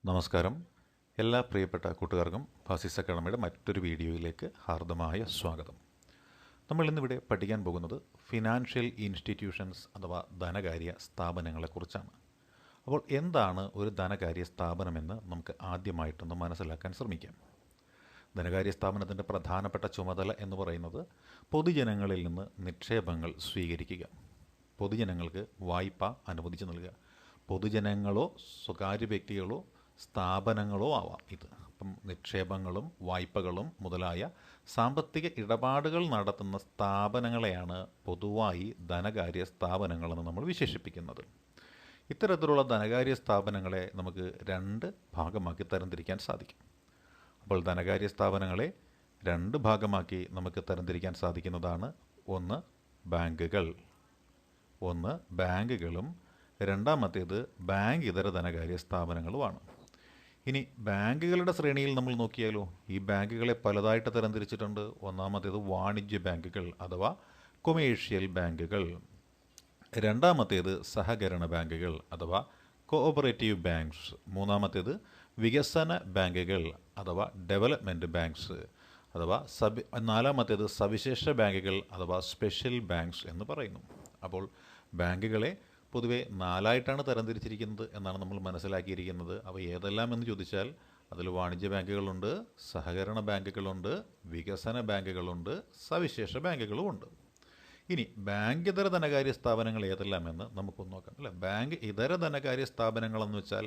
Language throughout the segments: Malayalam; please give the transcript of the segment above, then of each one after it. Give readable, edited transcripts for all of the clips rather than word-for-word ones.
നമസ്കാരം. എല്ലാ പ്രിയപ്പെട്ട കൂട്ടുകാർക്കും ഫാസിസ് അക്കാഡമിയുടെ മറ്റൊരു വീഡിയോയിലേക്ക് ഹാർദമായ സ്വാഗതം. നമ്മൾ ഇന്നിവിടെ പഠിക്കാൻ പോകുന്നത് ഫിനാൻഷ്യൽ ഇൻസ്റ്റിറ്റ്യൂഷൻസ് അഥവാ ധനകാര്യ സ്ഥാപനങ്ങളെക്കുറിച്ചാണ്. അപ്പോൾ എന്താണ് ഒരു ധനകാര്യ സ്ഥാപനമെന്ന് നമുക്ക് ആദ്യമായിട്ടൊന്ന് മനസ്സിലാക്കാൻ ശ്രമിക്കാം. ധനകാര്യ സ്ഥാപനത്തിൻ്റെ പ്രധാനപ്പെട്ട ചുമതല എന്ന് പറയുന്നത് പൊതുജനങ്ങളിൽ നിന്ന് നിക്ഷേപങ്ങൾ സ്വീകരിക്കുക, പൊതുജനങ്ങൾക്ക് വായ്പ അനുവദിച്ചു നൽകുക. പൊതുജനങ്ങളോ സ്വകാര്യ വ്യക്തികളോ സ്ഥാപനങ്ങളോ ആവാം ഇത്. അപ്പം നിക്ഷേപങ്ങളും വായ്പകളും മുതലായ സാമ്പത്തിക ഇടപാടുകൾ നടത്തുന്ന സ്ഥാപനങ്ങളെയാണ് പൊതുവായി ധനകാര്യ സ്ഥാപനങ്ങളെന്ന് നമ്മൾ വിശേഷിപ്പിക്കുന്നത്. ഇത്തരത്തിലുള്ള ധനകാര്യ സ്ഥാപനങ്ങളെ നമുക്ക് രണ്ട് ഭാഗമാക്കി തരംതിരിക്കാൻ സാധിക്കും. അപ്പോൾ ധനകാര്യ സ്ഥാപനങ്ങളെ രണ്ട് ഭാഗമാക്കി നമുക്ക് തരംതിരിക്കാൻ സാധിക്കുന്നതാണ്. ഒന്ന് ബാങ്കുകളും രണ്ടാമത്തേത് ബാങ്ക് ഇതര ധനകാര്യ സ്ഥാപനങ്ങളുമാണ്. ഇനി ബാങ്കുകളുടെ ശ്രേണിയിൽ നമ്മൾ നോക്കിയാലോ, ഈ ബാങ്കുകളെ പലതായിട്ട് തരംതിരിച്ചിട്ടുണ്ട്. ഒന്നാമത്തേത് വാണിജ്യ ബാങ്കുകൾ അഥവാ കൊമേഴ്ഷ്യൽ ബാങ്കുകൾ, രണ്ടാമത്തേത് സഹകരണ ബാങ്കുകൾ അഥവാ കോഓപ്പറേറ്റീവ് ബാങ്ക്സ്, മൂന്നാമത്തേത് വികസന ബാങ്കുകൾ അഥവാ ഡെവലപ്മെൻറ്റ് ബാങ്ക്സ് അഥവാ നാലാമത്തേത് സവിശേഷ ബാങ്കുകൾ അഥവാ സ്പെഷ്യൽ ബാങ്ക്സ് എന്ന് പറയുന്നു. അപ്പോൾ ബാങ്കുകളെ പൊതുവെ നാലായിട്ടാണ് തരംതിരിച്ചിരിക്കുന്നത് എന്നാണ് നമ്മൾ മനസ്സിലാക്കിയിരിക്കുന്നത്. അവ ഏതെല്ലാം എന്ന് ചോദിച്ചാൽ അതിൽ വാണിജ്യ ബാങ്കുകളുണ്ട്, സഹകരണ ബാങ്കുകളുണ്ട്, വികസന ബാങ്കുകളുണ്ട്, സവിശേഷ ബാങ്കുകളുമുണ്ട്. ഇനി ബാങ്ക് ഇതര ധനകാര്യ സ്ഥാപനങ്ങൾ ഏതെല്ലാം എന്ന് നമുക്കൊന്ന് നോക്കാം അല്ലേ. ബാങ്ക് ഇതര ധനകാര്യ സ്ഥാപനങ്ങളെന്ന് വെച്ചാൽ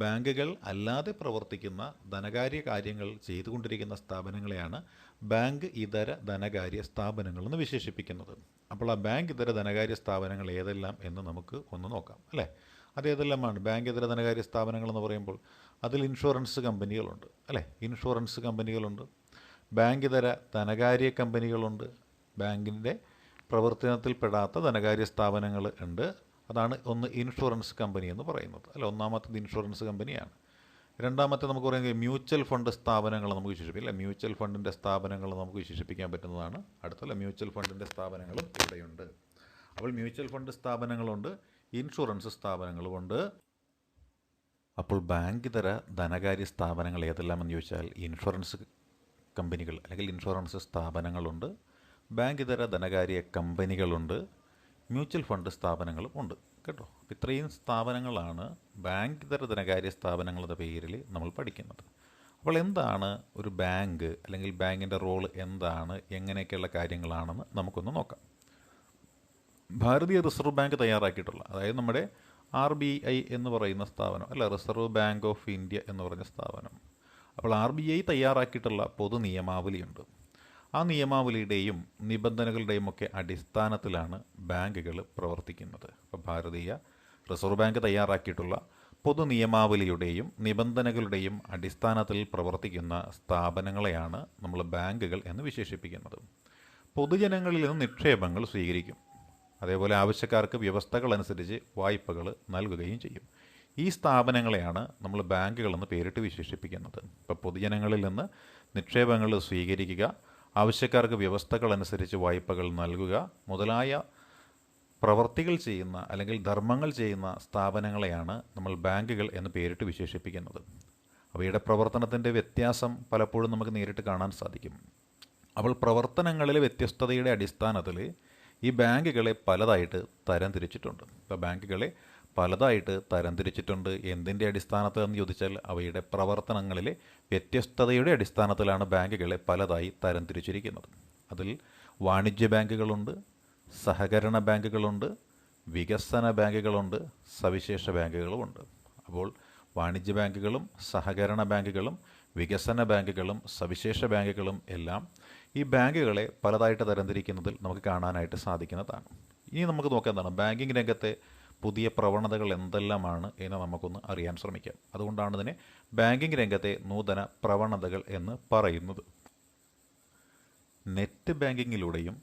ബാങ്കുകൾ അല്ലാതെ പ്രവർത്തിക്കുന്ന ധനകാര്യ കാര്യങ്ങൾ ചെയ്തുകൊണ്ടിരിക്കുന്ന സ്ഥാപനങ്ങളെയാണ് ബാങ്ക് ഇതര ധനകാര്യ സ്ഥാപനങ്ങളെന്ന് വിശേഷിപ്പിക്കുന്നത്. അപ്പോൾ ആ ബാങ്ക് ഇതര ധനകാര്യ സ്ഥാപനങ്ങൾ ഏതെല്ലാം എന്ന് നമുക്ക് ഒന്ന് നോക്കാം അല്ലേ. അതേതെല്ലാമാണ് ബാങ്ക് ഇതര ധനകാര്യ സ്ഥാപനങ്ങളെന്ന് പറയുമ്പോൾ അതിൽ ഇൻഷുറൻസ് കമ്പനികളുണ്ട് അല്ലേ, ഇൻഷുറൻസ് കമ്പനികളുണ്ട്, ബാങ്ക് ഇതര ധനകാര്യ കമ്പനികളുണ്ട്, ബാങ്കിൻ്റെ പ്രവർത്തനത്തിൽപ്പെടാത്ത ധനകാര്യ സ്ഥാപനങ്ങൾ ഉണ്ട്. അതാണ് ഒന്ന് ഇൻഷുറൻസ് കമ്പനി എന്ന് പറയുന്നത് അല്ല. ഒന്നാമത്തേത് ഇൻഷുറൻസ് കമ്പനിയാണ്. രണ്ടാമത്തെ നമുക്ക് പറയുന്നത് മ്യൂച്വൽ ഫണ്ട് സ്ഥാപനങ്ങൾ നമുക്ക് വിശേഷിപ്പിക്കാം അല്ലേ. മ്യൂച്വൽ ഫണ്ടിൻ്റെ സ്ഥാപനങ്ങൾ നമുക്ക് വിശേഷിപ്പിക്കാൻ പറ്റുന്നതാണ്. അടുത്തല്ല മ്യൂച്വൽ ഫണ്ടിൻ്റെ സ്ഥാപനങ്ങളും ഇവിടെയുണ്ട്. അപ്പോൾ മ്യൂച്വൽ ഫണ്ട് സ്ഥാപനങ്ങളുണ്ട്, ഇൻഷുറൻസ് സ്ഥാപനങ്ങളുമുണ്ട്. അപ്പോൾ ബാങ്ക് ഇതര ധനകാര്യ സ്ഥാപനങ്ങൾ ഏതെല്ലാമെന്ന് ചോദിച്ചാൽ ഇൻഷുറൻസ് കമ്പനികൾ അല്ലെങ്കിൽ ഇൻഷുറൻസ് സ്ഥാപനങ്ങളുണ്ട്, ബാങ്ക് ഇതര ധനകാര്യ കമ്പനികളുണ്ട്, മ്യൂച്വൽ ഫണ്ട് സ്ഥാപനങ്ങളും ഉണ്ട് കേട്ടോ. ഇത്രയും സ്ഥാപനങ്ങളാണ് ബാങ്ക് ഇതര ധനകാര്യ സ്ഥാപനങ്ങളുടെ പേരിൽ നമ്മൾ പഠിക്കുന്നത്. അപ്പോൾ എന്താണ് ഒരു ബാങ്ക് അല്ലെങ്കിൽ ബാങ്കിൻ്റെ റോൾ എന്താണ്, എങ്ങനെയൊക്കെയുള്ള കാര്യങ്ങളാണെന്ന് നമുക്കൊന്ന് നോക്കാം. ഭാരതീയ റിസർവ് ബാങ്ക് തയ്യാറാക്കിയിട്ടുള്ള, അതായത് നമ്മുടെ RBI എന്ന് പറയുന്ന സ്ഥാപനം അല്ല, റിസർവ് ബാങ്ക് ഓഫ് ഇന്ത്യ എന്ന് പറഞ്ഞ സ്ഥാപനം. അപ്പോൾ RBI തയ്യാറാക്കിയിട്ടുള്ള പൊതു നിയമാവലിയുണ്ട്. ആ നിയമാവലിയുടെയും നിബന്ധനകളുടെയും ഒക്കെ അടിസ്ഥാനത്തിലാണ് ബാങ്കുകൾ പ്രവർത്തിക്കുന്നത്. അപ്പോൾ ഭാരതീയ റിസർവ് ബാങ്ക് തയ്യാറാക്കിയിട്ടുള്ള പൊതു നിയമാവലിയുടെയും നിബന്ധനകളുടെയും അടിസ്ഥാനത്തിൽ പ്രവർത്തിക്കുന്ന സ്ഥാപനങ്ങളെയാണ് നമ്മൾ ബാങ്കുകൾ എന്ന് വിശേഷിപ്പിക്കുന്നത്. പൊതുജനങ്ങളിൽ നിന്ന് നിക്ഷേപങ്ങൾ സ്വീകരിക്കും, അതേപോലെ ആവശ്യക്കാർക്ക് വ്യവസ്ഥകൾ അനുസരിച്ച് വായ്പകൾ നൽകുകയും ചെയ്യും. ഈ സ്ഥാപനങ്ങളെയാണ് നമ്മൾ ബാങ്കുകളെന്ന് പേരിട്ട് വിശേഷിപ്പിക്കുന്നത്. ഇപ്പോൾ പൊതുജനങ്ങളിൽ നിന്ന് നിക്ഷേപങ്ങൾ സ്വീകരിക്കുക, ആവശ്യക്കാർക്ക് വ്യവസ്ഥകൾ അനുസരിച്ച് വായ്പകൾ നൽകുക മുതലായ പ്രവർത്തികൾ ചെയ്യുന്ന അല്ലെങ്കിൽ ധർമ്മങ്ങൾ ചെയ്യുന്ന സ്ഥാപനങ്ങളെയാണ് നമ്മൾ ബാങ്കുകൾ എന്ന് പേരിട്ട് വിശേഷിപ്പിക്കുന്നത്. അവയുടെ പ്രവർത്തനത്തിൻ്റെ വ്യത്യാസം പലപ്പോഴും നമുക്ക് നേരിട്ട് കാണാൻ സാധിക്കും. അപ്പോൾ പ്രവർത്തനങ്ങളിലെ വ്യത്യസ്തതയുടെ അടിസ്ഥാനത്തിൽ ഈ ബാങ്കുകളെ പലതായിട്ട് തരംതിരിച്ചിട്ടുണ്ട്. ഇപ്പോൾ ബാങ്കുകളെ പലതായിട്ട് തരംതിരിച്ചിട്ടുണ്ട്. എന്തിൻ്റെ അടിസ്ഥാനത്തിൽ എന്ന് ചോദിച്ചാൽ അവയുടെ പ്രവർത്തനങ്ങളിലെ വ്യത്യസ്തതയുടെ അടിസ്ഥാനത്തിലാണ് ബാങ്കുകളെ പലതായി തരംതിരിച്ചിരിക്കുന്നത്. അതിൽ വാണിജ്യ ബാങ്കുകളുണ്ട്, സഹകരണ ബാങ്കുകളുണ്ട്, വികസന ബാങ്കുകളുണ്ട്, സവിശേഷ ബാങ്കുകളുമുണ്ട്. അപ്പോൾ വാണിജ്യ ബാങ്കുകളും സഹകരണ ബാങ്കുകളും വികസന ബാങ്കുകളും സവിശേഷ ബാങ്കുകളും എല്ലാം ഈ ബാങ്കുകളെ പലതായിട്ട് തരംതിരിക്കുന്നതിൽ നമുക്ക് കാണാനായിട്ട് സാധിക്കുന്നതാണ്. ഇനി നമുക്ക് നോക്കാം എന്താണ് ബാങ്കിങ് രംഗത്തെ പുതിയ പ്രവണതകൾ എന്തെല്ലാമാണ് എന്ന് നമുക്കൊന്ന് അറിയാൻ ശ്രമിക്കാം. അതുകൊണ്ടാണ് ഇതിനെ ബാങ്കിങ് രംഗത്തെ നൂതന പ്രവണതകൾ എന്ന് പറയുന്നത്. നെറ്റ് ബാങ്കിങ്ങിലൂടെയും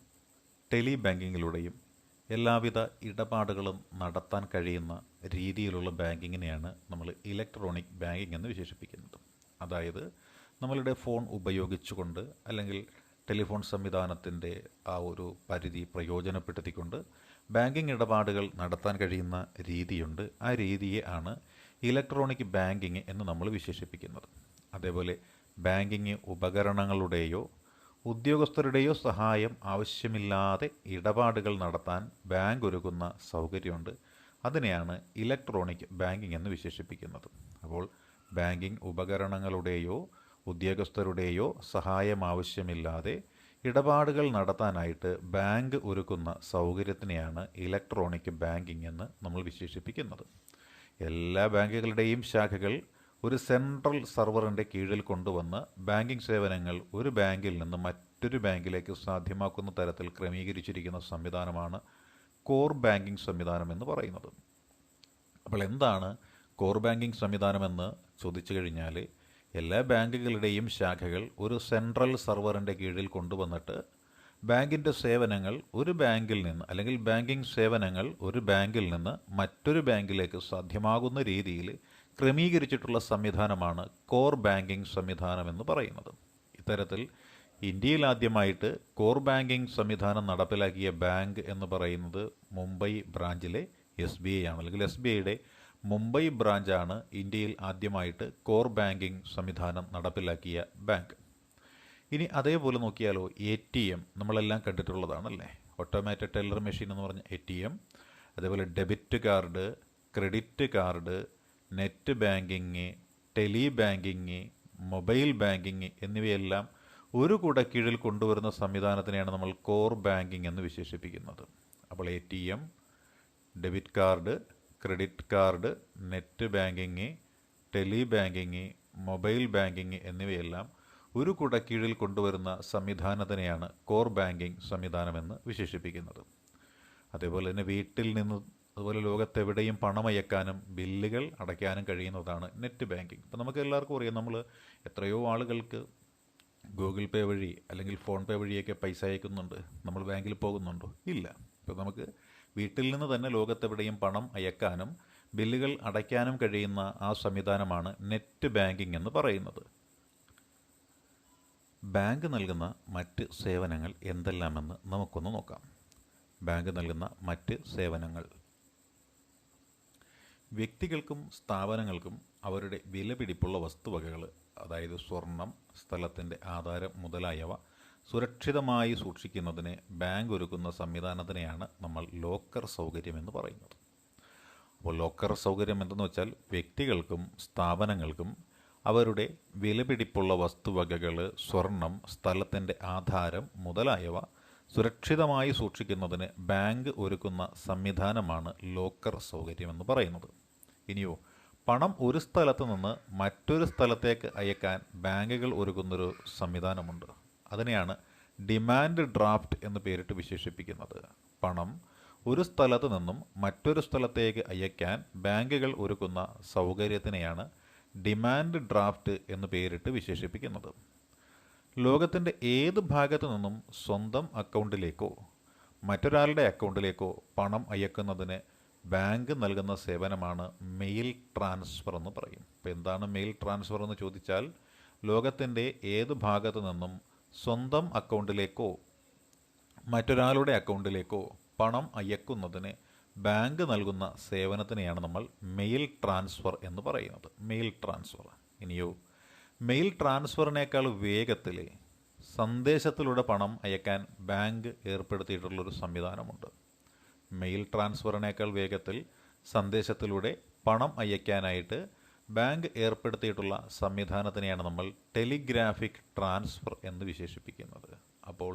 ടെലി ബാങ്കിങ്ങിലൂടെയും എല്ലാവിധ ഇടപാടുകളും നടത്താൻ കഴിയുന്ന രീതിയിലുള്ള ബാങ്കിങ്ങിനെയാണ് നമ്മൾ ഇലക്ട്രോണിക് ബാങ്കിങ് എന്ന് വിശേഷിപ്പിക്കുന്നത്. അതായത് നമ്മളുടെ ഫോൺ ഉപയോഗിച്ചുകൊണ്ട് അല്ലെങ്കിൽ ടെലിഫോൺ സംവിധാനത്തിൻ്റെ ആ ഒരു പരിധി പ്രയോജനപ്പെടുത്തിക്കൊണ്ട് ബാങ്കിങ് ഇടപാടുകൾ നടത്താൻ കഴിയുന്ന രീതിയുണ്ട്. ആ രീതിയെ ആണ് ഇലക്ട്രോണിക് ബാങ്കിങ് എന്ന് നമ്മൾ വിശേഷിപ്പിക്കുന്നത്. അതേപോലെ ബാങ്കിങ് ഉപകരണങ്ങളുടെയോ ഉദ്യോഗസ്ഥരുടെയോ സഹായം ആവശ്യമില്ലാതെ ഇടപാടുകൾ നടത്താൻ ബാങ്ക് ഒരുക്കുന്ന സൗകര്യമുണ്ട്. അതിനെയാണ് ഇലക്ട്രോണിക് ബാങ്കിങ് എന്ന് വിശേഷിപ്പിക്കുന്നത്. അപ്പോൾ ബാങ്കിങ് ഉപകരണങ്ങളുടെയോ ഉദ്യോഗസ്ഥരുടെയോ സഹായം ആവശ്യമില്ലാതെ ഇടപാടുകൾ നടത്താനായിട്ട് ബാങ്ക് ഒരുക്കുന്ന സൗകര്യത്തിനെയാണ് ഇലക്ട്രോണിക് ബാങ്കിങ് എന്ന് നമ്മൾ വിശേഷിപ്പിക്കുന്നത്. എല്ലാ ബാങ്കുകളുടെയും ശാഖകൾ ഒരു സെൻട്രൽ സെർവറിൻ്റെ കീഴിൽ കൊണ്ടുവന്ന് ബാങ്കിങ് സേവനങ്ങൾ ഒരു ബാങ്കിൽ നിന്ന് മറ്റൊരു ബാങ്കിലേക്ക് സാധ്യമാക്കുന്ന തരത്തിൽ ക്രമീകരിച്ചിരിക്കുന്ന സംവിധാനമാണ് കോർ ബാങ്കിങ് സംവിധാനം എന്ന് പറയുന്നത്. അപ്പോൾ എന്താണ് കോർ ബാങ്കിങ് സംവിധാനമെന്ന് ചോദിച്ചു കഴിഞ്ഞാൽ, എല്ലാ ബാങ്കുകളുടെയും ശാഖകൾ ഒരു സെൻട്രൽ സെർവറിൻ്റെ കീഴിൽ കൊണ്ടുവന്നിട്ട് ബാങ്കിൻ്റെ സേവനങ്ങൾ ഒരു ബാങ്കിൽ നിന്ന് അല്ലെങ്കിൽ ബാങ്കിങ് സേവനങ്ങൾ ഒരു ബാങ്കിൽ നിന്ന് മറ്റൊരു ബാങ്കിലേക്ക് സാധ്യമാകുന്ന രീതിയിൽ ക്രമീകരിച്ചിട്ടുള്ള സംവിധാനമാണ് കോർ ബാങ്കിങ് സംവിധാനം എന്ന് പറയുന്നത്. ഇത്തരത്തിൽ ഇന്ത്യയിൽ ആദ്യമായിട്ട് കോർ ബാങ്കിങ് സംവിധാനം നടപ്പിലാക്കിയ ബാങ്ക് എന്ന് പറയുന്നത് മുംബൈ ബ്രാഞ്ചിലെ SBI ആണ്. അല്ലെങ്കിൽ SBIയുടെ മുംബൈ ബ്രാഞ്ചാണ് ഇന്ത്യയിൽ ആദ്യമായിട്ട് കോർ ബാങ്കിങ് സംവിധാനം നടപ്പിലാക്കിയ ബാങ്ക്. ഇനി അതേപോലെ നോക്കിയാലോ, ATM നമ്മളെല്ലാം കണ്ടിട്ടുള്ളതാണല്ലേ. ഓട്ടോമാറ്റഡ് ടെല്ലർ മെഷീൻ എന്ന് പറഞ്ഞ ATM, അതേപോലെ debit card, credit card, net banking, tele banking, mobile banking എന്നിവയെല്ലാം ഒരു കുടക്കീഴിൽ കൊണ്ടുവരുന്ന സംവിധാനത്തിനെയാണ് നമ്മൾ കോർ ബാങ്കിങ് എന്ന് വിശേഷിപ്പിക്കുന്നത്. അപ്പോൾ ATM, debit card, credit card, net banking, tele banking, mobile banking എന്നിവയെല്ലാം ഒരു കുടക്കീഴിൽ കൊണ്ടുവരുന്ന സംവിധാനത്തിനെയാണ് കോർ ബാങ്കിങ് സംവിധാനമെന്ന് വിശേഷിപ്പിക്കുന്നത്. അതേപോലെ തന്നെ വീട്ടിൽ നിന്ന് അതുപോലെ ലോകത്തെവിടെയും പണമയക്കാനും ബില്ലുകൾ അടയ്ക്കാനും കഴിയുന്നതാണ് നെറ്റ് ബാങ്കിങ്. ഇപ്പം നമുക്ക് എല്ലാവർക്കും അറിയാം, നമ്മൾ എത്രയോ ആളുകൾക്ക് ഗൂഗിൾ പേ വഴി അല്ലെങ്കിൽ ഫോൺ പേ വഴിയൊക്കെ പൈസ അയക്കുന്നുണ്ട്. നമ്മൾ ബാങ്കിൽ പോകുന്നുണ്ടോ? ഇല്ല. ഇപ്പോൾ നമുക്ക് വീട്ടിൽ നിന്ന് തന്നെ ലോകത്തെവിടെയും പണം അയക്കാനും ബില്ലുകൾ അടയ്ക്കാനും കഴിയുന്ന ആ സംവിധാനമാണ് നെറ്റ് ബാങ്കിങ് എന്ന് പറയുന്നത്. ബാങ്ക് നൽകുന്ന മറ്റ് സേവനങ്ങൾ എന്തെല്ലാമെന്ന് നമുക്കൊന്ന് നോക്കാം. ബാങ്ക് നൽകുന്ന മറ്റ് സേവനങ്ങൾ: വ്യക്തികൾക്കും സ്ഥാപനങ്ങൾക്കും അവരുടെ വിലപിടിപ്പുള്ള വസ്തുവകകൾ, അതായത് സ്വർണം, സ്ഥലത്തിൻ്റെ ആധാരം മുതലായവ സുരക്ഷിതമായി സൂക്ഷിക്കുന്നതിന് ബാങ്ക് ഒരുക്കുന്ന സംവിധാനത്തിനെയാണ് നമ്മൾ ലോക്കർ സൗകര്യം എന്ന് പറയുന്നത്. അപ്പോൾ ലോക്കർ സൗകര്യം എന്തെന്ന് വെച്ചാൽ, വ്യക്തികൾക്കും സ്ഥാപനങ്ങൾക്കും അവരുടെ വിലപിടിപ്പുള്ള വസ്തുവകകൾ, സ്വർണം, സ്ഥലത്തിൻ്റെ ആധാരം മുതലായവ സുരക്ഷിതമായി സൂക്ഷിക്കുന്നതിന് ബാങ്ക് ഒരുക്കുന്ന സംവിധാനമാണ് ലോക്കർ സൗകര്യം എന്ന് പറയുന്നത്. ഇനിയോ, പണം ഒരു സ്ഥലത്ത് നിന്ന് മറ്റൊരു സ്ഥലത്തേക്ക് അയക്കാൻ ബാങ്കുകൾ ഒരുക്കുന്നൊരു സംവിധാനമുണ്ട്. അതിനെയാണ് ഡിമാൻഡ് ഡ്രാഫ്റ്റ് എന്ന് പേരിട്ട് വിശേഷിപ്പിക്കുന്നത്. പണം ഒരു സ്ഥലത്ത് നിന്നും മറ്റൊരു സ്ഥലത്തേക്ക് അയക്കാൻ ബാങ്കുകൾ ഒരുക്കുന്ന സൗകര്യത്തിനെയാണ് ഡിമാൻഡ് ഡ്രാഫ്റ്റ് എന്ന് പേരിട്ട് വിശേഷിപ്പിക്കുന്നത്. ലോകത്തിൻ്റെ ഏത് ഭാഗത്തു നിന്നും സ്വന്തം അക്കൗണ്ടിലേക്കോ മറ്റൊരാളുടെ അക്കൗണ്ടിലേക്കോ പണം അയക്കുന്നതിന് ബാങ്ക് നൽകുന്ന സേവനമാണ് മെയിൽ ട്രാൻസ്ഫർ എന്ന് പറയും. ഇപ്പോൾ എന്താണ് മെയിൽ ട്രാൻസ്ഫർ എന്ന് ചോദിച്ചാൽ, ലോകത്തിൻ്റെ ഏത് ഭാഗത്തു നിന്നും സ്വന്തം അക്കൗണ്ടിലേക്കോ മറ്റൊരാളുടെ അക്കൗണ്ടിലേക്കോ പണം അയക്കുന്നതിന് ബാങ്ക് നൽകുന്ന സേവനത്തിനെയാണ് നമ്മൾ മെയിൽ ട്രാൻസ്ഫർ എന്ന് പറയുന്നത്. Mail transfer. ഇനിയോ, മെയിൽ ട്രാൻസ്ഫറിനേക്കാൾ വേഗത്തിൽ സന്ദേശത്തിലൂടെ പണം അയക്കാൻ ബാങ്ക് ഏർപ്പെടുത്തിയിട്ടുള്ളൊരു സംവിധാനമുണ്ട്. മെയിൽ ട്രാൻസ്ഫറിനേക്കാൾ വേഗത്തിൽ സന്ദേശത്തിലൂടെ പണം അയക്കാനായിട്ട് ബാങ്ക് ഏർപ്പെടുത്തിയിട്ടുള്ള സംവിധാനത്തിനെയാണ് നമ്മൾ ടെലിഗ്രാഫിക് ട്രാൻസ്ഫർ എന്ന് വിശേഷിപ്പിക്കുന്നത്. അപ്പോൾ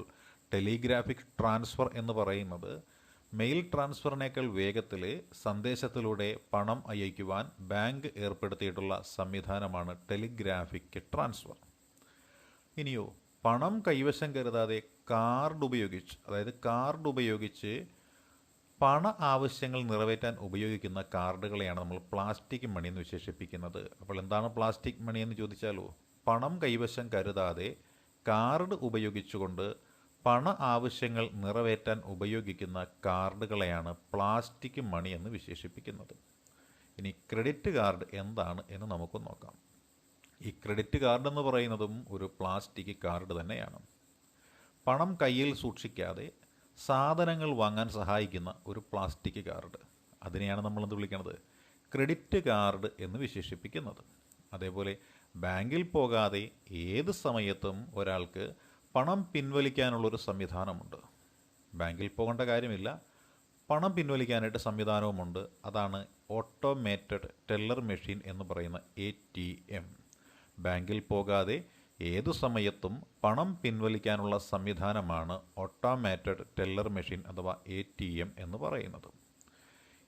ടെലിഗ്രാഫിക് ട്രാൻസ്ഫർ എന്ന് പറയുന്നത് മെയിൽ ട്രാൻസ്ഫറിനേക്കാൾ വേഗത്തിൽ സന്ദേശത്തിലൂടെ പണം അയക്കുവാൻ ബാങ്ക് ഏർപ്പെടുത്തിയിട്ടുള്ള സംവിധാനമാണ് ടെലിഗ്രാഫിക് ട്രാൻസ്ഫർ. ഇനിയോ, പണം കൈവശം കരുതാതെ കാർഡ് ഉപയോഗിച്ച് പണ ആവശ്യങ്ങൾ നിറവേറ്റാൻ ഉപയോഗിക്കുന്ന കാർഡുകളെയാണ് നമ്മൾ പ്ലാസ്റ്റിക് മണി എന്ന് വിശേഷിപ്പിക്കുന്നത്. അപ്പോൾ എന്താണ് പ്ലാസ്റ്റിക് മണി എന്ന് ചോദിച്ചാലോ, പണം കൈവശം കരുതാതെ കാർഡ് ഉപയോഗിച്ചുകൊണ്ട് പണ ആവശ്യങ്ങൾ നിറവേറ്റാൻ ഉപയോഗിക്കുന്ന കാർഡുകളെയാണ് പ്ലാസ്റ്റിക് മണി എന്ന് വിശേഷിപ്പിക്കുന്നത്. ഇനി ക്രെഡിറ്റ് കാർഡ് എന്താണ് എന്ന് നമുക്ക് നോക്കാം. ഈ ക്രെഡിറ്റ് കാർഡ് എന്ന് പറയുന്നതും ഒരു പ്ലാസ്റ്റിക് കാർഡ് തന്നെയാണ്. പണം കയ്യിൽ സൂക്ഷിക്കാതെ സാധനങ്ങൾ വാങ്ങാൻ സഹായിക്കുന്ന ഒരു പ്ലാസ്റ്റിക് കാർഡ്. അതിനെയാണ് നമ്മൾ എന്ത് വിളിക്കുന്നത്? ക്രെഡിറ്റ് കാർഡ് എന്ന് വിശേഷിപ്പിക്കുന്നത്. അതേപോലെ ബാങ്കിൽ പോകാതെ ഏത് സമയത്തും ഒരാൾക്ക് പണം പിൻവലിക്കാനുള്ളൊരു സംവിധാനമുണ്ട്. ബാങ്കിൽ പോകേണ്ട കാര്യമില്ല, പണം പിൻവലിക്കാനായിട്ട് സംവിധാനവുമുണ്ട്. അതാണ് ഓട്ടോമേറ്റഡ് ടെല്ലർ മെഷീൻ എന്ന് പറയുന്ന ATM. ബാങ്കിൽ പോകാതെ ഏതു സമയത്തും പണം പിൻവലിക്കാനുള്ള സംവിധാനമാണ് ഓട്ടോമേറ്റഡ് ടെല്ലർ മെഷീൻ അഥവാ ATM എന്ന് പറയുന്നത്.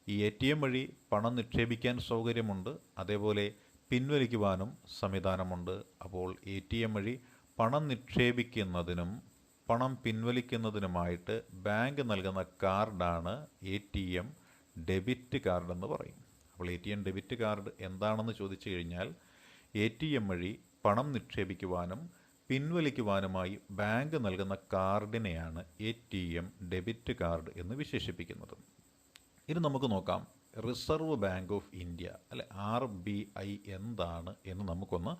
ഈ ATM വഴി പണം നിക്ഷേപിക്കാൻ സൗകര്യമുണ്ട്, അതേപോലെ പിൻവലിക്കുവാനും സംവിധാനമുണ്ട്. അപ്പോൾ ATM വഴി പണം നിക്ഷേപിക്കുന്നതിനും പണം പിൻവലിക്കുന്നതിനുമായിട്ട് ബാങ്ക് നൽകുന്ന കാർഡാണ് ATM ഡെബിറ്റ് കാർഡ് എന്ന് പറയും. അപ്പോൾ ATM ഡെബിറ്റ് കാർഡ് എന്താണെന്ന് ചോദിച്ചു കഴിഞ്ഞാൽ, ATM വഴി പണം നിക്ഷേപിക്കുവാനും പിൻവലിക്കുവാനുമായി ബാങ്ക് നൽകുന്ന കാർഡിനെയാണ് ATM ഡെബിറ്റ് കാർഡ് എന്ന് വിശേഷിപ്പിക്കുന്നത്. ഇനി നമുക്ക് നോക്കാം റിസർവ് ബാങ്ക് ഓഫ് ഇന്ത്യ അല്ലെ RBI എന്താണ് എന്ന് നമുക്കൊന്ന്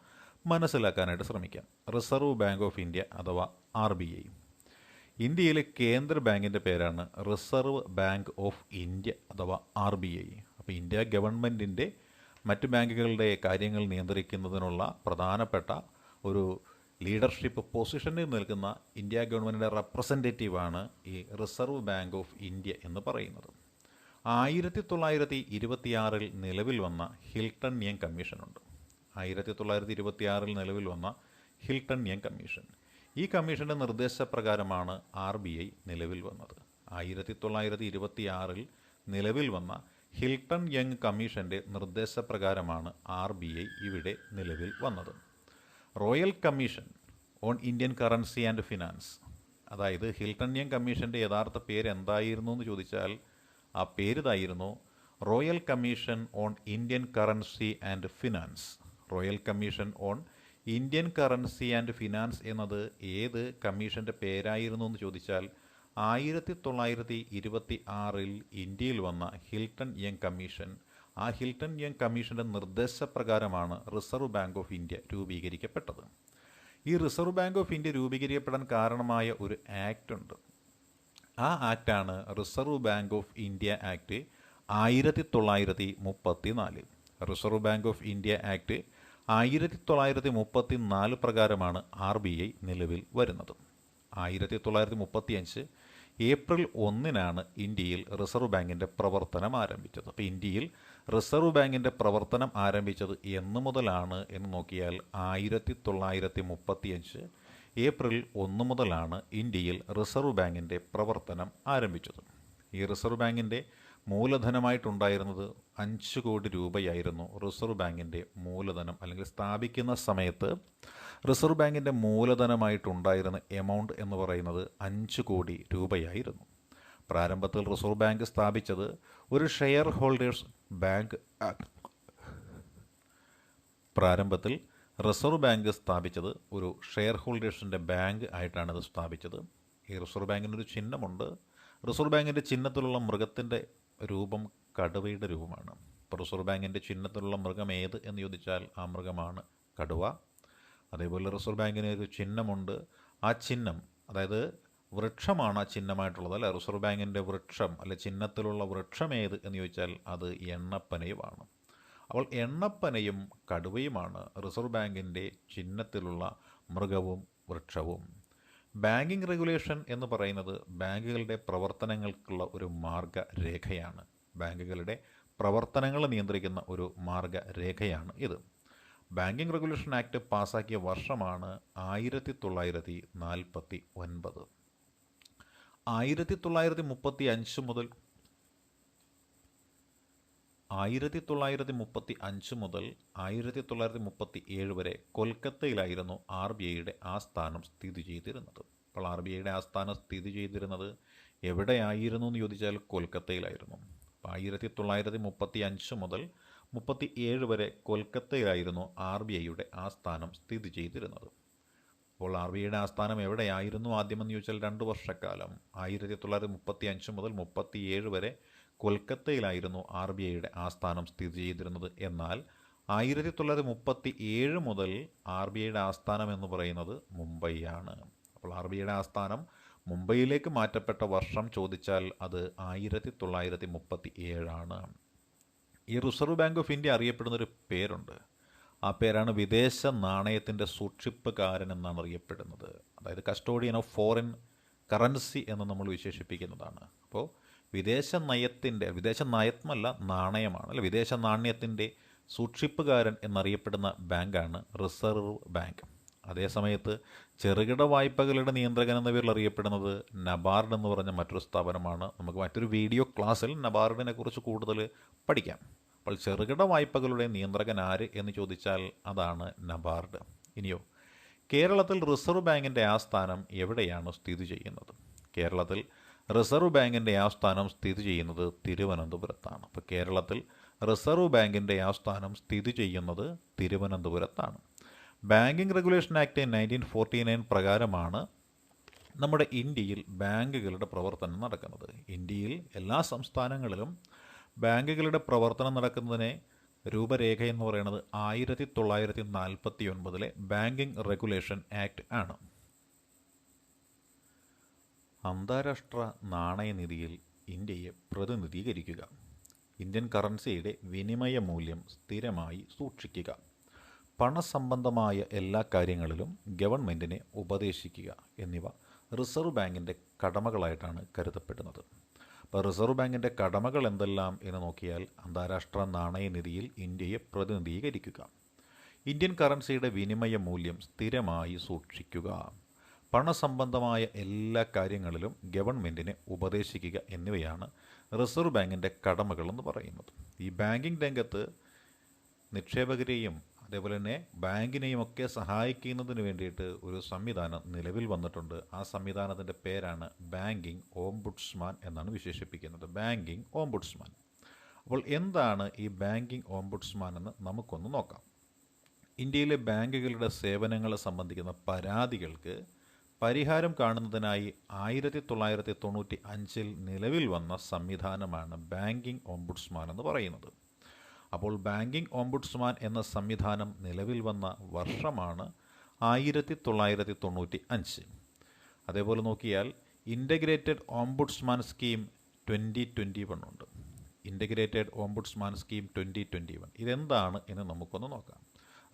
മനസ്സിലാക്കാനായിട്ട് ശ്രമിക്കാം. റിസർവ് ബാങ്ക് ഓഫ് ഇന്ത്യ അഥവാ RBI ഇന്ത്യയിലെ കേന്ദ്ര ബാങ്കിൻ്റെ പേരാണ് റിസർവ് ബാങ്ക് ഓഫ് ഇന്ത്യ അഥവാ RBI. അപ്പോൾ ഇന്ത്യ ഗവൺമെൻറ്റിൻ്റെ മറ്റ് ബാങ്കുകളുടെ കാര്യങ്ങൾ നിയന്ത്രിക്കുന്നതിനുള്ള പ്രധാനപ്പെട്ട ഒരു ലീഡർഷിപ്പ് പൊസിഷനിൽ നിൽക്കുന്ന ഇന്ത്യ ഗവൺമെൻറ്റിൻ്റെ റെപ്രസെൻറ്റേറ്റീവാണ് ഈ റിസർവ് ബാങ്ക് ഓഫ് ഇന്ത്യ എന്ന് പറയുന്നത്. 1926 നിലവിൽ വന്ന ഹിൽട്ടൺ യങ് കമ്മീഷനുണ്ട്. 1926 നിലവിൽ വന്ന ഹിൽട്ടൺ യങ് കമ്മീഷൻ. ഈ കമ്മീഷൻ്റെ നിർദ്ദേശപ്രകാരമാണ് RBI നിലവിൽ വന്നത്. 1926 നിലവിൽ വന്ന ഹിൽട്ടൺ യങ് കമ്മീഷൻ്റെ നിർദ്ദേശപ്രകാരമാണ് RBI ഇവിടെ നിലവിൽ വന്നത്. Royal Commission on Indian Currency and Finance, അതായത് ഹിൽട്ടൺ യങ് കമ്മീഷൻ്റെ യഥാർത്ഥ പേര് എന്തായിരുന്നു എന്ന് ചോദിച്ചാൽ ആ പേരിതായിരുന്നു Royal Commission on Indian Currency and Finance. Royal Commission on Indian Currency and Finance എന്നത് ഏത് കമ്മീഷൻ്റെ പേരായിരുന്നു എന്ന് ചോദിച്ചാൽ 1926 ഇന്ത്യയിൽ വന്ന ഹിൽട്ടൺ യങ് കമ്മീഷൻ. ആ ഹിൽട്ടൺ യങ് കമ്മീഷൻ്റെ നിർദ്ദേശപ്രകാരമാണ് റിസർവ് ബാങ്ക് ഓഫ് ഇന്ത്യ രൂപീകരിക്കപ്പെട്ടത്. ഈ റിസർവ് ബാങ്ക് ഓഫ് ഇന്ത്യ രൂപീകരിക്കപ്പെടാൻ കാരണമായ ഒരു ആക്ട് ഉണ്ട്. ആ ആക്റ്റാണ് reserve Bank of India act 1934. Reserve Bank of India act 1934 പ്രകാരമാണ് RBI നിലവിൽ വരുന്നത്. 1935 ഏപ്രിൽ 1 ഇന്ത്യയിൽ റിസർവ് ബാങ്കിൻ്റെ പ്രവർത്തനം ആരംഭിച്ചത്. അപ്പോൾ ഇന്ത്യയിൽ റിസർവ് ബാങ്കിൻ്റെ പ്രവർത്തനം ആരംഭിച്ചത് എന്ന് മുതലാണ് എന്ന് നോക്കിയാൽ 1935 ഏപ്രിൽ 1 മുതലാണ് ഇന്ത്യയിൽ റിസർവ് ബാങ്കിൻ്റെ പ്രവർത്തനം ആരംഭിച്ചത്. ഈ റിസർവ് ബാങ്കിൻ്റെ മൂലധനമായിട്ടുണ്ടായിരുന്നത് 5 കോടി രൂപയായിരുന്നു. റിസർവ് ബാങ്കിൻ്റെ മൂലധനം അല്ലെങ്കിൽ സ്ഥാപിക്കുന്ന സമയത്ത് റിസർവ് ബാങ്കിൻ്റെ മൂലധനമായിട്ടുണ്ടായിരുന്ന എമൗണ്ട് എന്ന് പറയുന്നത് 5 കോടി രൂപയായിരുന്നു. പ്രാരംഭത്തിൽ റിസർവ് ബാങ്ക് സ്ഥാപിച്ചത് ഒരു ഷെയർ ഹോൾഡേഴ്സ് ബാങ്ക് പ്രാരംഭത്തിൽ റിസർവ് ബാങ്ക് സ്ഥാപിച്ചത് ഒരു ഷെയർ ഹോൾഡേഴ്സിൻ്റെ ബാങ്ക് ആയിട്ടാണ് ഇത് സ്ഥാപിച്ചത്. ഈ റിസർവ് ബാങ്കിനൊരു ചിഹ്നമുണ്ട്. റിസർവ് ബാങ്കിൻ്റെ ചിഹ്നത്തിലുള്ള മൃഗത്തിൻ്റെ രൂപം കടുവയുടെ രൂപമാണ്. ഇപ്പോൾ റിസർവ് ബാങ്കിൻ്റെ ചിഹ്നത്തിലുള്ള മൃഗം ഏത് എന്ന് ചോദിച്ചാൽ ആ മൃഗമാണ് കടുവ. അതേപോലെ റിസർവ് ബാങ്കിന് ഒരു ചിഹ്നമുണ്ട്. ആ ചിഹ്നം, അതായത് വൃക്ഷമാണ് ആ ചിഹ്നമായിട്ടുള്ളത് അല്ലെ. റിസർവ് ബാങ്കിൻ്റെ വൃക്ഷം അല്ലെ ചിഹ്നത്തിലുള്ള വൃക്ഷം ഏത് എന്ന് ചോദിച്ചാൽ അത് എണ്ണപ്പനയുമാണ്. അപ്പോൾ എണ്ണപ്പനയും കടുവയുമാണ് റിസർവ് ബാങ്കിൻ്റെ ചിഹ്നത്തിലുള്ള മൃഗവും വൃക്ഷവും. ബാങ്കിങ് റെഗുലേഷൻ എന്ന് പറയുന്നത് ബാങ്കുകളുടെ പ്രവർത്തനങ്ങൾക്കുള്ള ഒരു മാർഗരേഖയാണ്. ബാങ്കുകളുടെ പ്രവർത്തനങ്ങൾ നിയന്ത്രിക്കുന്ന ഒരു മാർഗരേഖയാണ് ഇത്. ബാങ്കിങ് റെഗുലേഷൻ ആക്ട് പാസാക്കിയ വർഷമാണ് 1949. 1935 മുതൽ 1937 വരെ കൊൽക്കത്തയിലായിരുന്നു RBIയുടെ ആസ്ഥാനം സ്ഥിതി ചെയ്തിരുന്നത്. അപ്പോൾ RBIയുടെ ആസ്ഥാനം സ്ഥിതി ചെയ്തിരുന്നത് എവിടെയായിരുന്നു എന്ന് ചോദിച്ചാൽ കൊൽക്കത്തയിലായിരുന്നു. അപ്പോൾ 1935 മുതൽ 37 വരെ കൊൽക്കത്തയിലായിരുന്നു RBIയുടെ ആസ്ഥാനം സ്ഥിതി ചെയ്തിരുന്നത്. അപ്പോൾ RBIയുടെ ആസ്ഥാനം എവിടെയായിരുന്നു ആദ്യമെന്ന് ചോദിച്ചാൽ 2 വർഷക്കാലം 1935 മുതൽ 37 വരെ കൊൽക്കത്തയിലായിരുന്നു RBIയുടെ ആസ്ഥാനം സ്ഥിതി ചെയ്തിരുന്നത്. എന്നാൽ 1937 മുതൽ RBIയുടെ ആസ്ഥാനം എന്ന് പറയുന്നത് മുംബൈയാണ്. അപ്പോൾ RBIയുടെ ആസ്ഥാനം മുംബൈയിലേക്ക് മാറ്റപ്പെട്ട വർഷം ചോദിച്ചാൽ അത് 1937 ആണ്. ഈ റിസർവ് ബാങ്ക് ഓഫ് ഇന്ത്യ അറിയപ്പെടുന്നൊരു പേരുണ്ട്. ആ പേരാണ് വിദേശ നാണയത്തിൻ്റെ സൂക്ഷിപ്പുകാരൻ എന്നാണ് അറിയപ്പെടുന്നത്. അതായത് കസ്റ്റോഡിയൻ ഓഫ് ഫോറിൻ കറൻസി എന്ന് നമ്മൾ വിശേഷിപ്പിക്കുന്നതാണ്. അപ്പോൾ വിദേശ നയമല്ല, നാണയമാണ്, അല്ലെ, വിദേശ നാണ്യത്തിൻ്റെ സൂക്ഷിപ്പുകാരൻ എന്നറിയപ്പെടുന്ന ബാങ്കാണ് റിസർവ് ബാങ്ക്. അതേസമയത്ത് ചെറുകിട വായ്പകളുടെ നിയന്ത്രകൻ എന്ന പേരിൽ അറിയപ്പെടുന്നത് നബാർഡ് എന്ന് പറഞ്ഞ മറ്റൊരു സ്ഥാപനമാണ്. നമുക്ക് മറ്റൊരു വീഡിയോ ക്ലാസ്സിൽ നബാർഡിനെ കുറിച്ച് കൂടുതൽ പഠിക്കാം. അപ്പോൾ ചെറുകിട വായ്പകളുടെ നിയന്ത്രകൻ ആര് എന്ന് ചോദിച്ചാൽ അതാണ് നബാർഡ്. ഇനിയോ, കേരളത്തിൽ റിസർവ് ബാങ്കിൻ്റെ ആസ്ഥാനം എവിടെയാണ് സ്ഥിതി ചെയ്യുന്നത്? കേരളത്തിൽ റിസർവ് ബാങ്കിൻ്റെ ആസ്ഥാനം സ്ഥിതി ചെയ്യുന്നത് തിരുവനന്തപുരത്താണ്. അപ്പോൾ കേരളത്തിൽ റിസർവ് ബാങ്കിൻ്റെ ആസ്ഥാനം സ്ഥിതി ചെയ്യുന്നത് തിരുവനന്തപുരത്താണ്. ബാങ്കിംഗ് റെഗുലേഷൻ ആക്ട് 1949 പ്രകാരമാണ് നമ്മുടെ ഇന്ത്യയിൽ ബാങ്കുകളുടെ പ്രവർത്തനം നടക്കുന്നത്. ഇന്ത്യയിൽ എല്ലാ സംസ്ഥാനങ്ങളിലും ബാങ്കുകളുടെ പ്രവർത്തനം നടക്കുന്നതിനെ രൂപരേഖ എന്ന് പറയുന്നത് 1949 ബാങ്കിംഗ് റെഗുലേഷൻ ആക്ട് ആണ്. അന്താരാഷ്ട്ര നാണയനിധിയിൽ ഇന്ത്യയെ പ്രതിനിധീകരിക്കുക, ഇന്ത്യൻ കറൻസിയുടെ വിനിമയ മൂല്യം സ്ഥിരമായി സൂക്ഷിക്കുക, പണസംബന്ധമായ എല്ലാ കാര്യങ്ങളിലും ഗവൺമെൻറ്റിനെ ഉപദേശിക്കുക എന്നിവ റിസർവ് ബാങ്കിൻ്റെ കടമകളായിട്ടാണ് കരുതപ്പെടുന്നത്. അപ്പോൾ റിസർവ് ബാങ്കിൻ്റെ കടമകൾ എന്തെല്ലാം എന്ന് നോക്കിയാൽ, അന്താരാഷ്ട്ര നാണയനിധിയിൽ ഇന്ത്യയെ പ്രതിനിധീകരിക്കുക, ഇന്ത്യൻ കറൻസിയുടെ വിനിമയ മൂല്യം സ്ഥിരമായി സൂക്ഷിക്കുക, പണസംബന്ധമായ എല്ലാ കാര്യങ്ങളിലും ഗവൺമെൻറ്റിനെ ഉപദേശിക്കുക എന്നിവയാണ് റിസർവ് ബാങ്കിൻ്റെ കടമകളെന്ന് പറയുന്നത്. ഈ ബാങ്കിംഗ് രംഗത്ത് നിക്ഷേപകരെയും അതേപോലെ തന്നെ ബാങ്കിനെയും ഒക്കെ സഹായിക്കുന്നതിന് വേണ്ടിയിട്ട് ഒരു സംവിധാനം നിലവിൽ വന്നിട്ടുണ്ട്. ആ സംവിധാനത്തിൻ്റെ പേരാണ് ബാങ്കിംഗ് ഓംബുഡ്സ്മാൻ എന്നാണ് വിശേഷിപ്പിക്കുന്നത്. Banking ombudsman. അപ്പോൾ എന്താണ് ഈ ബാങ്കിംഗ് ഓംബുഡ്സ്മാൻ എന്ന് നമുക്കൊന്ന് നോക്കാം. ഇന്ത്യയിലെ ബാങ്കുകളുടെ സേവനങ്ങളെ സംബന്ധിക്കുന്ന പരാതികൾക്ക് പരിഹാരം കാണുന്നതിനായി 1995 നിലവിൽ വന്ന സംവിധാനമാണ് ബാങ്കിംഗ് ഓംബുഡ്സ്മാൻ എന്ന് പറയുന്നത്. അപ്പോൾ ബാങ്കിംഗ് ഓംബുഡ്സ്മാൻ എന്ന സംവിധാനം നിലവിൽ വന്ന വർഷമാണ് 1995. അതേപോലെ നോക്കിയാൽ ഇൻ്റഗ്രേറ്റഡ് ഓംബുഡ്സ്മാൻ സ്കീം 2021 ഉണ്ട്. ഇൻ്റഗ്രേറ്റഡ് ഓംബുഡ്സ്മാൻ സ്കീം 2021 ഇതെന്താണ് എന്ന് നമുക്കൊന്ന് നോക്കാം.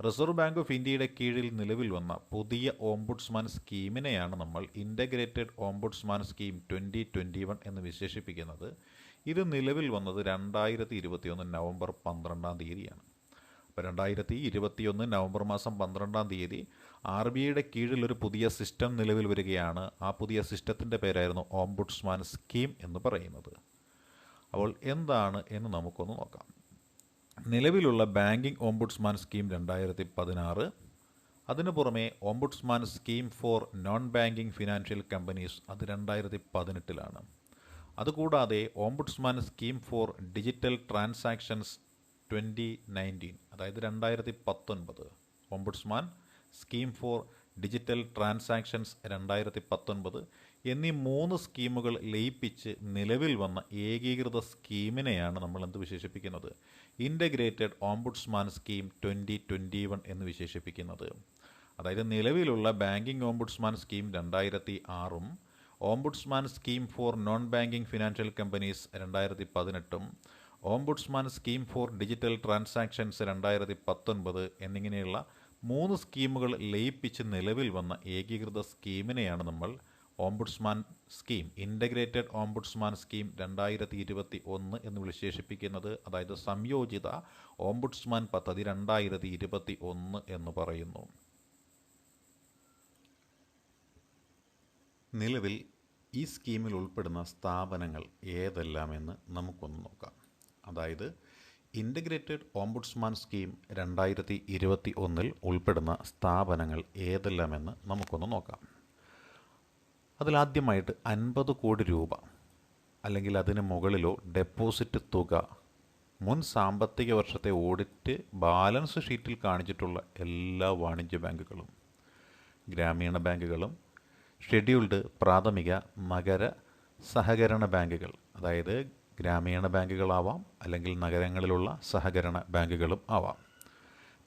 റിസർവ് ബാങ്ക് ഓഫ് ഇന്ത്യയുടെ കീഴിൽ നിലവിൽ വന്ന പുതിയ ഓംബുഡ്സ്മാൻ സ്കീമിനെയാണ് നമ്മൾ ഇൻ്റഗ്രേറ്റഡ് ഓംബുഡ്സ്മാൻ സ്കീം 2021 എന്ന് വിശേഷിപ്പിക്കുന്നത്. ഇത് നിലവിൽ വന്നത് 2021 നവംബർ 12 അപ്പോൾ 2021 നവംബർ മാസം 12 RBIയുടെ കീഴിലൊരു പുതിയ സിസ്റ്റം നിലവിൽ വരികയാണ്. ആ പുതിയ സിസ്റ്റത്തിൻ്റെ പേരായിരുന്നു ഓംബുഡ്സ്മാൻ സ്കീം എന്ന് പറയുന്നത്. അപ്പോൾ എന്താണ് എന്ന് നമുക്കൊന്ന് നോക്കാം. നിലവിലുള്ള ബാങ്കിംഗ് ഓംബുഡ്സ്മാൻ സ്കീം 2016, അതിനു പുറമെ ombudsman scheme for non banking financial companies അത് 2018 അതുകൂടാതെ ombudsman scheme for digital transactions 2019 അതായത് 2019, ombudsman scheme for digital transactions 2019 എന്നീ 3 സ്കീമുകൾ ലയിപ്പിച്ച് നിലവിൽ വന്ന ഏകീകൃത സ്കീമിനെയാണ് നമ്മൾ എന്ത് വിശേഷിപ്പിക്കുന്നത്? ഇൻ്റഗ്രേറ്റഡ് ഓംബുഡ്സ്മാൻ സ്കീം 2021 എന്ന് വിശേഷിപ്പിക്കുന്നത്. അതായത് നിലവിലുള്ള banking ombudsman scheme 2006, ombudsman scheme for non banking financial companies 2018, ombudsman scheme for digital transactions 2019 എന്നിങ്ങനെയുള്ള 3 സ്കീമുകൾ ലയിപ്പിച്ച് നിലവിൽ വന്ന ഏകീകൃത സ്കീമിനെയാണ് നമ്മൾ ombudsman scheme, integrated ombudsman scheme 2021 എന്ന് വിശേഷിപ്പിക്കുന്നത്. അതായത് സംയോജിത ഓംബുഡ്സ്മാൻ പദ്ധതി 2021 എന്ന് പറയുന്നു. നിലവിൽ ഈ സ്കീമിൽ ഉൾപ്പെടുന്ന സ്ഥാപനങ്ങൾ ഏതെല്ലാമെന്ന് നമുക്കൊന്ന് നോക്കാം. അതായത് ഇൻ്റഗ്രേറ്റഡ് ഓംബുഡ്സ്മാൻ സ്കീം 2021 ഉൾപ്പെടുന്ന സ്ഥാപനങ്ങൾ ഏതെല്ലാമെന്ന് നമുക്കൊന്ന് നോക്കാം. അതിലാദ്യമായിട്ട് 50 കോടി രൂപ അല്ലെങ്കിൽ അതിന് മുകളിലോ ഡെപ്പോസിറ്റ് തുക മുൻ സാമ്പത്തിക വർഷത്തെ ഓഡിറ്റ് ബാലൻസ് ഷീറ്റിൽ കാണിച്ചിട്ടുള്ള എല്ലാ വാണിജ്യ ബാങ്കുകളും, ഗ്രാമീണ ബാങ്കുകളും, ഷെഡ്യൂൾഡ് പ്രാഥമിക നഗര സഹകരണ ബാങ്കുകൾ, അതായത് ഗ്രാമീണ ബാങ്കുകളാവാം അല്ലെങ്കിൽ നഗരങ്ങളിലുള്ള സഹകരണ ബാങ്കുകളും ആവാം,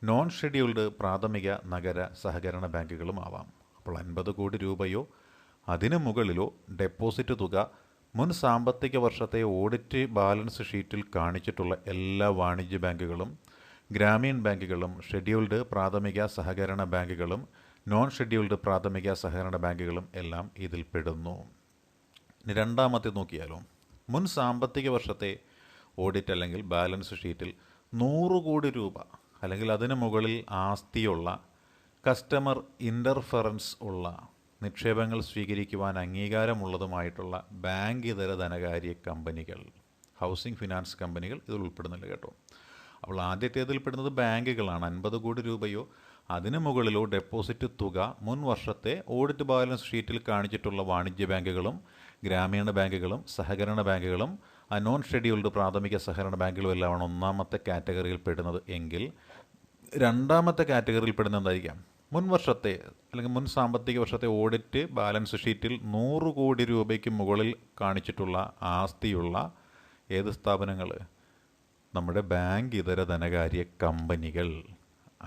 നോൺ ഷെഡ്യൂൾഡ് പ്രാഥമിക നഗര സഹകരണ ബാങ്കുകളും ആവാം. അപ്പോൾ 50 കോടി രൂപയോ അതിനു മുകളിലോ ഡെപ്പോസിറ്റ് തുക മുൻ സാമ്പത്തിക വർഷത്തെ ഓഡിറ്റ് ബാലൻസ് ഷീറ്റിൽ കാണിച്ചിട്ടുള്ള എല്ലാ വാണിജ്യ ബാങ്കുകളും ഗ്രാമീൺ ബാങ്കുകളും ഷെഡ്യൂൾഡ് പ്രാഥമിക സഹകരണ ബാങ്കുകളും നോൺ ഷെഡ്യൂൾഡ് പ്രാഥമിക സഹകരണ ബാങ്കുകളും എല്ലാം ഇതിൽ പെടുന്നു. ഇനി രണ്ടാമത്തെ നോക്കിയാലോ. മുൻ സാമ്പത്തിക വർഷത്തെ ഓഡിറ്റ് അല്ലെങ്കിൽ ബാലൻസ് ഷീറ്റിൽ 100 കോടി രൂപ അല്ലെങ്കിൽ അതിന് മുകളിൽ ആസ്തിയുള്ള കസ്റ്റമർ ഇൻ്റർഫറൻസ് ഉള്ള നിക്ഷേപങ്ങൾ സ്വീകരിക്കുവാൻ അംഗീകാരമുള്ളതുമായിട്ടുള്ള ബാങ്ക് ഇതര ധനകാര്യ കമ്പനികൾ, ഹൗസിംഗ് ഫിനാൻസ് കമ്പനികൾ ഇതിൽ ഉൾപ്പെടുന്നില്ല കേട്ടോ. അപ്പോൾ ആദ്യത്തേതിൽ പെടുന്നത് ബാങ്കുകളാണ്. 50 കോടി രൂപയോ അതിന് മുകളിലോ ഡെപ്പോസിറ്റ് തുക മുൻ വർഷത്തെ ഓഡിറ്റ് ബാലൻസ് ഷീറ്റിൽ കാണിച്ചിട്ടുള്ള വാണിജ്യ ബാങ്കുകളും ഗ്രാമീണ ബാങ്കുകളും സഹകരണ ബാങ്കുകളും നോൺ ഷെഡ്യൂൾഡ് പ്രാഥമിക സഹകരണ ബാങ്കുകളും എല്ലാമാണ് ഒന്നാമത്തെ കാറ്റഗറിയിൽ പെടുന്നത് എങ്കിൽ, രണ്ടാമത്തെ കാറ്റഗറിയിൽ പെടുന്നത് എന്തായിരിക്കാം? മുൻ വർഷത്തെ അല്ലെങ്കിൽ മുൻ സാമ്പത്തിക വർഷത്തെ ഓഡിറ്റ് ബാലൻസ് ഷീറ്റിൽ 100 കോടി രൂപയ്ക്ക് മുകളിൽ കാണിച്ചിട്ടുള്ള ആസ്തിയുള്ള ഏത് സ്ഥാപനങ്ങൾ? നമ്മുടെ ബാങ്ക് ഇതര ധനകാര്യ കമ്പനികൾ.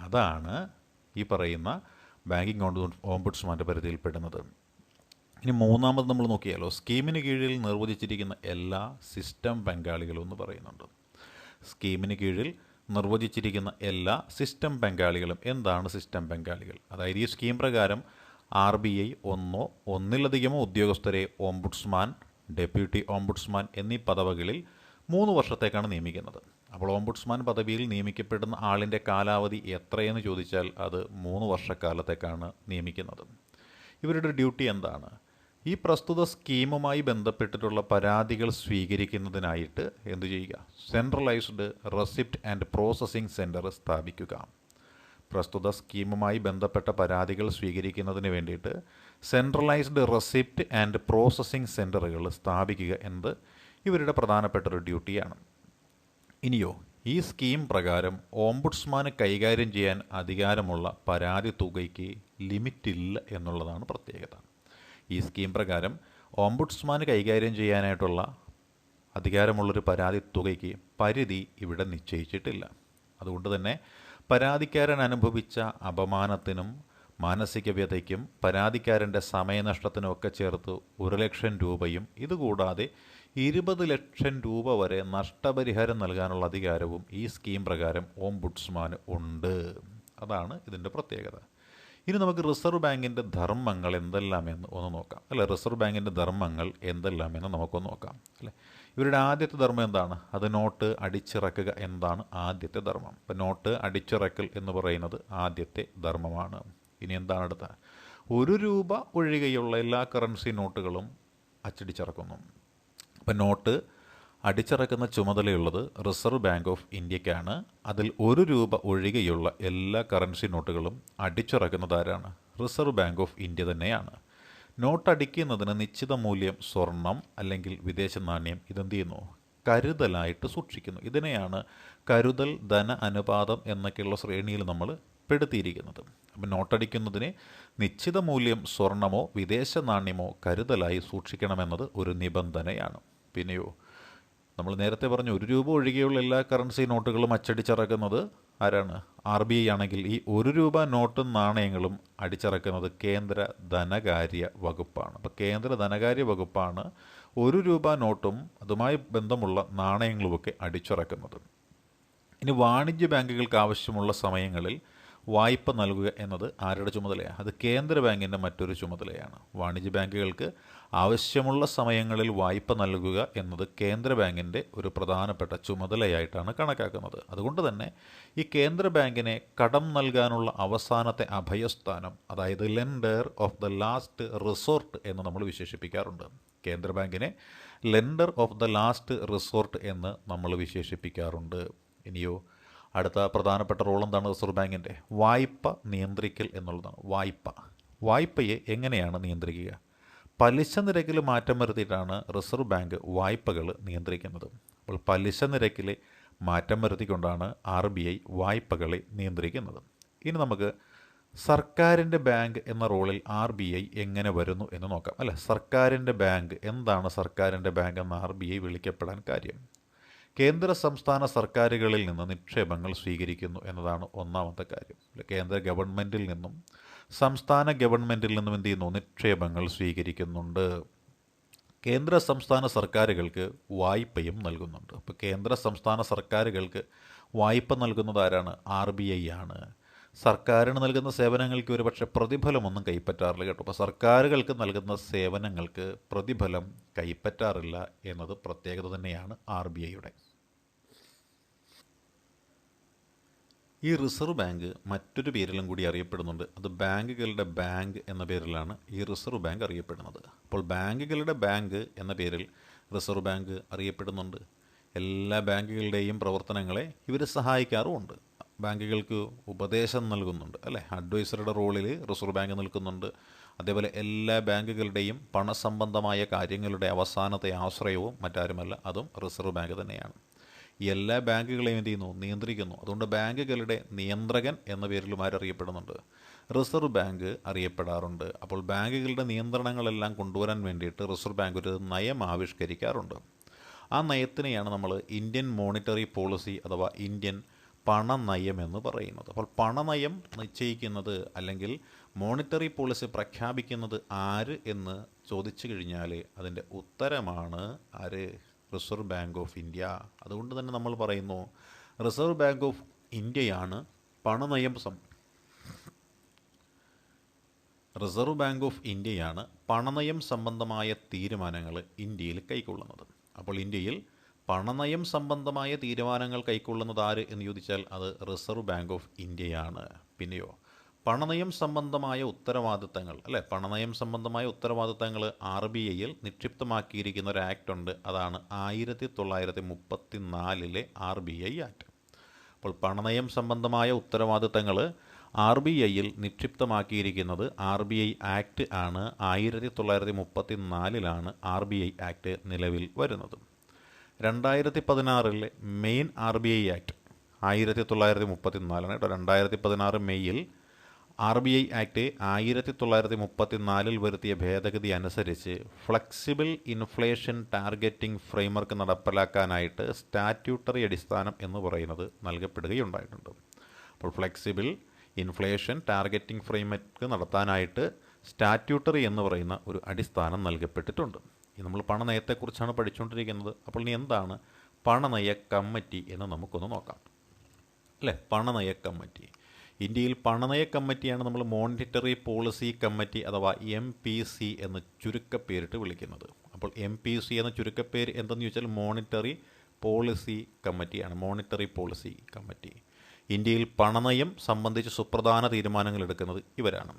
അതാണ് ഈ പറയുന്ന ബാങ്കിങ് ഓംബുഡ്സ്മാൻ്റെ പരിധിയിൽപ്പെടുന്നത്. ഇനി മൂന്നാമത് നമ്മൾ നോക്കിയാലോ. സ്കീമിന് കീഴിൽ നിർവചിച്ചിരിക്കുന്ന എല്ലാ സിസ്റ്റം പങ്കാളികളും എന്ന് പറയുന്നുണ്ട്. സ്കീമിന് കീഴിൽ നിർവചിച്ചിരിക്കുന്ന എല്ലാ സിസ്റ്റം പങ്കാളികളും. എന്താണ് സിസ്റ്റം പങ്കാളികൾ? അതായത് ഈ സ്കീം പ്രകാരം RBI ഒന്നോ ഒന്നിലധികമോ ഉദ്യോഗസ്ഥരെ ഓംബുഡ്സ്മാൻ, ഡെപ്യൂട്ടി ഓംബുഡ്സ്മാൻ എന്നീ പദവികളിൽ 3 വർഷത്തേക്കാണ് നിയമിക്കുന്നത്. അപ്പോൾ ഓംബുഡ്സ്മാൻ പദവിയിൽ നിയമിക്കപ്പെടുന്ന ആളിൻ്റെ കാലാവധി എത്രയെന്ന് ചോദിച്ചാൽ അത് 3 വർഷക്കാലത്തേക്കാണ് നിയമിക്കുന്നത്. ഇവരുടെ ഡ്യൂട്ടി എന്താണ്? ഈ പ്രസ്തുത സ്കീമുമായി ബന്ധപ്പെട്ടിട്ടുള്ള പരാതികൾ സ്വീകരിക്കുന്നതിനായിട്ട് എന്തു ചെയ്യുക? Centralised receipt and processing centre സ്ഥാപിക്കുക. പ്രസ്തുത സ്കീമുമായി ബന്ധപ്പെട്ട പരാതികൾ സ്വീകരിക്കുന്നതിന് വേണ്ടിയിട്ട് സെൻട്രലൈസ്ഡ് റെസിപ്റ്റ് ആൻഡ് പ്രോസസ്സിംഗ് സെൻറ്ററുകൾ സ്ഥാപിക്കുക എന്നത് ഇവരുടെ പ്രധാനപ്പെട്ട ഒരു ഡ്യൂട്ടിയാണ്. ഇനിയോ, ഈ സ്കീം പ്രകാരം ഓംബുഡ്സ്മാന് കൈകാര്യം ചെയ്യാൻ അധികാരമുള്ള പരാതി തുകയ്ക്ക് ലിമിറ്റില്ല എന്നുള്ളതാണ് പ്രത്യേകത. ഈ സ്കീം പ്രകാരം ഓംബുഡ്സ്മാന് കൈകാര്യം ചെയ്യാനായിട്ടുള്ള അധികാരമുള്ളൊരു പരാതി തുകയ്ക്ക് പരിധി ഇവിടെ നിശ്ചയിച്ചിട്ടില്ല. അതുകൊണ്ട് തന്നെ പരാതിക്കാരൻ അനുഭവിച്ച അപമാനത്തിനും മാനസിക വ്യതയ്ക്കും പരാതിക്കാരൻ്റെ സമയനഷ്ടത്തിനുമൊക്കെ ചേർത്ത് 1 ലക്ഷം രൂപയും ഇതുകൂടാതെ 20 ലക്ഷം രൂപ വരെ നഷ്ടപരിഹാരം നൽകാനുള്ള അധികാരവും ഈ സ്കീം പ്രകാരം ഓംബുഡ്സ്മാന് ഉണ്ട്. അതാണ് ഇതിൻ്റെ പ്രത്യേകത. ഇനി നമുക്ക് റിസർവ് ബാങ്കിൻ്റെ ധർമ്മങ്ങൾ എന്തെല്ലാമെന്ന് ഒന്ന് നോക്കാം. അല്ലെ, റിസർവ് ബാങ്കിൻ്റെ ധർമ്മങ്ങൾ എന്തെല്ലാമെന്ന് നമുക്കൊന്ന് നോക്കാം. അല്ലേ, ഇവരുടെ ആദ്യത്തെ ധർമ്മം എന്താണ്? അത് നോട്ട് അടിച്ചിറക്കുക എന്നതാണ് ആദ്യത്തെ ധർമ്മം. അപ്പം നോട്ട് അടിച്ചിറക്കൽ എന്ന് പറയുന്നത് ആദ്യത്തെ ധർമ്മമാണ്. ഇനി എന്താണ് അടുത്ത? 1 രൂപ ഒഴികെയുള്ള എല്ലാ കറൻസി നോട്ടുകളും അച്ചടിച്ചിറക്കുന്നു. അപ്പം നോട്ട് അടിച്ചിറക്കുന്ന ചുമതലയുള്ളത് റിസർവ് ബാങ്ക് ഓഫ് ഇന്ത്യക്കാണ്. അതിൽ 1 രൂപ ഒഴികെയുള്ള എല്ലാ കറൻസി നോട്ടുകളും അടിച്ചിറക്കുന്നത് ആരാണ്? റിസർവ് ബാങ്ക് ഓഫ് ഇന്ത്യ തന്നെയാണ്. നോട്ട് അടിക്കുന്നതിന് നിശ്ചിത മൂല്യം സ്വർണം അല്ലെങ്കിൽ വിദേശ നാണ്യം ഇതെന്ത് ചെയ്യുന്നു? കരുതലായിട്ട് സൂക്ഷിക്കുന്നു. ഇതിനെയാണ് കരുതൽ ധന അനുപാതം എന്നൊക്കെയുള്ള ശ്രേണിയിൽ നമ്മൾ പെടുത്തിയിരിക്കുന്നത്. അപ്പം നോട്ടടിക്കുന്നതിന് നിശ്ചിത മൂല്യം സ്വർണമോ വിദേശ നാണ്യമോ കരുതലായി സൂക്ഷിക്കണമെന്നത് ഒരു നിബന്ധനയാണ്. പിന്നെയോ, നമ്മൾ നേരത്തെ പറഞ്ഞു 1 രൂപ ഒഴികെയുള്ള എല്ലാ കറൻസി നോട്ടുകളും അച്ചടിച്ചിറക്കുന്നത് ആരാണ്? RBI ആണെങ്കിൽ ഈ 1 രൂപ നോട്ടും നാണയങ്ങളും അടിച്ചിറക്കുന്നത് കേന്ദ്ര ധനകാര്യ വകുപ്പാണ്. അപ്പോൾ കേന്ദ്ര ധനകാര്യ വകുപ്പാണ് 1 രൂപ നോട്ടും അതുമായി ബന്ധമുള്ള നാണയങ്ങളുമൊക്കെ അടിച്ചിറക്കുന്നത്. ഇനി വാണിജ്യ ബാങ്കുകൾക്ക് ആവശ്യമുള്ള സമയങ്ങളിൽ വായ്പ നൽകുക എന്നത് ആരുടെ ചുമതലയാണ്? അത് കേന്ദ്ര ബാങ്കിൻ്റെ മറ്റൊരു ചുമതലയാണ്. വാണിജ്യ ബാങ്കുകൾക്ക് ആവശ്യമുള്ള സമയങ്ങളിൽ വായ്പ നൽകുക എന്നത് കേന്ദ്ര ബാങ്കിൻ്റെ ഒരു പ്രധാനപ്പെട്ട ചുമതലയായിട്ടാണ് കണക്കാക്കുന്നത്. അതുകൊണ്ട് തന്നെ ഈ കേന്ദ്ര ബാങ്കിനെ കടം നൽകാനുള്ള അവസാനത്തെ അഭയസ്ഥാനം, അതായത് lender of the last resort എന്ന് നമ്മൾ വിശേഷിപ്പിക്കാറുണ്ട്. കേന്ദ്ര ബാങ്കിനെ lender of the last resort എന്ന് നമ്മൾ വിശേഷിപ്പിക്കാറുണ്ട്. ഇനിയോ, അടുത്ത പ്രധാനപ്പെട്ട റോൾ എന്താണ് റിസർവ് ബാങ്കിൻ്റെ? വായ്പ നിയന്ത്രിക്കൽ എന്നുള്ളതാണ്. വായ്പയെ എങ്ങനെയാണ് നിയന്ത്രിക്കുക? പലിശ നിരക്കിൽ മാറ്റം വരുത്തിയിട്ടാണ് റിസർവ് ബാങ്ക് വായ്പകൾ നിയന്ത്രിക്കുന്നത്. അപ്പോൾ പലിശ നിരക്കിൽ മാറ്റം വരുത്തിക്കൊണ്ടാണ് RBI വായ്പകളെ നിയന്ത്രിക്കുന്നത്. ഇനി നമുക്ക് സർക്കാരിൻ്റെ ബാങ്ക് എന്ന റോളിൽ RBI എങ്ങനെ വരുന്നു എന്ന് നോക്കാം. അല്ല, സർക്കാരിൻ്റെ ബാങ്ക് എന്താണ്? സർക്കാരിൻ്റെ ബാങ്ക് എന്ന RBI വിളിക്കപ്പെടാൻ കാര്യം, കേന്ദ്ര സംസ്ഥാന സർക്കാരുകളിൽ നിന്ന് നിക്ഷേപങ്ങൾ സ്വീകരിക്കുന്നു എന്നതാണ് ഒന്നാമത്തെ കാര്യം. കേന്ദ്ര ഗവൺമെൻറ്റിൽ നിന്നും സംസ്ഥാന ഗവൺമെൻറ്റിൽ നിന്നും എന്ത് ചെയ്യുന്നു? നിക്ഷേപങ്ങൾ സ്വീകരിക്കുന്നുണ്ട്. കേന്ദ്ര സംസ്ഥാന സർക്കാരുകൾക്ക് വായ്പയും നൽകുന്നുണ്ട്. അപ്പോൾ കേന്ദ്ര സംസ്ഥാന സർക്കാരുകൾക്ക് വായ്പ നൽകുന്നത് ആരാണ്? RBI ആണ്. സർക്കാരിന് നൽകുന്ന സേവനങ്ങൾക്ക് ഒരുപക്ഷെ പ്രതിഫലമൊന്നും കൈപ്പറ്റാറില്ല കേട്ടോ. അപ്പോൾ സർക്കാരുകൾക്ക് നൽകുന്ന സേവനങ്ങൾക്ക് പ്രതിഫലം കൈപ്പറ്റാറില്ല എന്നത് പ്രത്യേകത തന്നെയാണ് RBIയുടെ. ഈ റിസർവ് ബാങ്ക് മറ്റൊരു പേരിലും കൂടി അറിയപ്പെടുന്നുണ്ട്. അത് ബാങ്കുകളുടെ ബാങ്ക് എന്ന പേരിലാണ് ഈ റിസർവ് ബാങ്ക് അറിയപ്പെടുന്നത്. അപ്പോൾ ബാങ്കുകളുടെ ബാങ്ക് എന്ന പേരിൽ റിസർവ് ബാങ്ക് അറിയപ്പെടുന്നുണ്ട്. എല്ലാ ബാങ്കുകളുടെയും പ്രവർത്തനങ്ങളെ ഇവർ സഹായിക്കാറുമുണ്ട്. ബാങ്കുകൾക്ക് ഉപദേശം നൽകുന്നുണ്ട്, അല്ലേ? അഡ്വൈസറുടെ റോളിൽ റിസർവ് ബാങ്ക് നിൽക്കുന്നുണ്ട്. അതേപോലെ എല്ലാ ബാങ്കുകളുടെയും പണസംബന്ധമായ കാര്യങ്ങളുടെ അവസാനത്തെ ആശ്രയവും മറ്റാരുമല്ല, അതും റിസർവ് ബാങ്ക് തന്നെയാണ്. ഈ എല്ലാ ബാങ്കുകളെയും എന്ത് ചെയ്യുന്നു? നിയന്ത്രിക്കുന്നു. അതുകൊണ്ട് ബാങ്കുകളുടെ നിയന്ത്രകൻ എന്ന പേരിലും ആരറിയപ്പെടുന്നുണ്ട്? Reserve bank അറിയപ്പെടാറുണ്ട്. അപ്പോൾ ബാങ്കുകളുടെ നിയന്ത്രണങ്ങളെല്ലാം കൊണ്ടുവരാൻ വേണ്ടിയിട്ട് റിസർവ് ബാങ്ക് ഒരു നയം ആവിഷ്കരിക്കാറുണ്ട്. ആ നയത്തിനെയാണ് നമ്മൾ ഇന്ത്യൻ മോണിറ്ററി പോളിസി അഥവാ ഇന്ത്യൻ പണനയം എന്ന് പറയുന്നത്. അപ്പോൾ പണനയം നിശ്ചയിക്കുന്നത് അല്ലെങ്കിൽ മോണിറ്ററി പോളിസി പ്രഖ്യാപിക്കുന്നത് ആര് എന്ന് ചോദിച്ചു കഴിഞ്ഞാൽ അതിൻ്റെ ഉത്തരമാണ് ആര്? Reserve Bank of India. അതുകൊണ്ട് തന്നെ നമ്മൾ പറയുന്നു റിസർവ് ബാങ്ക് ഓഫ് ഇന്ത്യയാണ് റിസർവ് ബാങ്ക് ഓഫ് ഇന്ത്യയാണ് പണനയം സംബന്ധമായ തീരുമാനങ്ങൾ ഇന്ത്യയിൽ കൈക്കൊള്ളുന്നത്. അപ്പോൾ ഇന്ത്യയിൽ പണനയം സംബന്ധമായ തീരുമാനങ്ങൾ കൈക്കൊള്ളുന്നത് ആര് എന്ന് ചോദിച്ചാൽ അത് റിസർവ് ബാങ്ക് ഓഫ് ഇന്ത്യയാണ്. പിന്നെയോ പണനയം സംബന്ധമായ ഉത്തരവാദിത്തങ്ങൾ, അല്ലേ? പണനയം സംബന്ധമായ ഉത്തരവാദിത്തങ്ങൾ RBIയിൽ നിക്ഷിപ്തമാക്കിയിരിക്കുന്ന ഒരു ആക്ട് ഉണ്ട്. അതാണ് 1934 RBI ആക്ട്. അപ്പോൾ പണനയം സംബന്ധമായ ഉത്തരവാദിത്തങ്ങൾ RBIയിൽ നിക്ഷിപ്തമാക്കിയിരിക്കുന്നത് RBI ആക്ട് ആണ്. 1934 RBI ആക്ട് നിലവിൽ വരുന്നത്. 2016 മെയിൻ RBI ആക്ട് 1934 കേട്ടോ. 2016 മെയ്യിൽ RBI ആക്ട് 1934 വരുത്തിയ ഭേദഗതി അനുസരിച്ച് ഫ്ലെക്സിബിൾ ഇൻഫ്ലേഷൻ ടാർഗറ്റിംഗ് ഫ്രെയിംവർക്ക് നടപ്പിലാക്കാനായിട്ട് സ്റ്റാറ്റ്യൂട്ടറി അടിസ്ഥാനം എന്ന് പറയുന്നത് നൽകപ്പെടുകയുണ്ടായിട്ടുണ്ട്. അപ്പോൾ ഫ്ലെക്സിബിൾ ഇൻഫ്ലേഷൻ ടാർഗറ്റിംഗ് ഫ്രെയിംവർക്ക് നടത്താനായിട്ട് സ്റ്റാറ്റ്യൂട്ടറി എന്ന് പറയുന്ന ഒരു അടിസ്ഥാനം നൽകപ്പെട്ടിട്ടുണ്ട്. നമ്മൾ പണനയത്തെക്കുറിച്ചാണ് പഠിച്ചുകൊണ്ടിരിക്കുന്നത്. അപ്പോൾ ഇനി എന്താണ് പണനയ കമ്മിറ്റി എന്ന് നമുക്കൊന്ന് നോക്കാം, അല്ലേ? പണനയ കമ്മിറ്റി. ഇന്ത്യയിൽ പണനയ കമ്മിറ്റിയാണ് നമ്മൾ മോണിറ്ററി പോളിസി കമ്മിറ്റി അഥവാ MPC എന്ന് ചുരുക്കപ്പേരിട്ട് വിളിക്കുന്നത്. അപ്പോൾ MPC എന്ന ചുരുക്കപ്പേര് എന്തെന്ന് ചോദിച്ചാൽ മോണിറ്ററി പോളിസി കമ്മിറ്റിയാണ്. Monetary policy committee. ഇന്ത്യയിൽ പണനയം സംബന്ധിച്ച് സുപ്രധാന തീരുമാനങ്ങൾ എടുക്കുന്നത് ഇവരാണ്.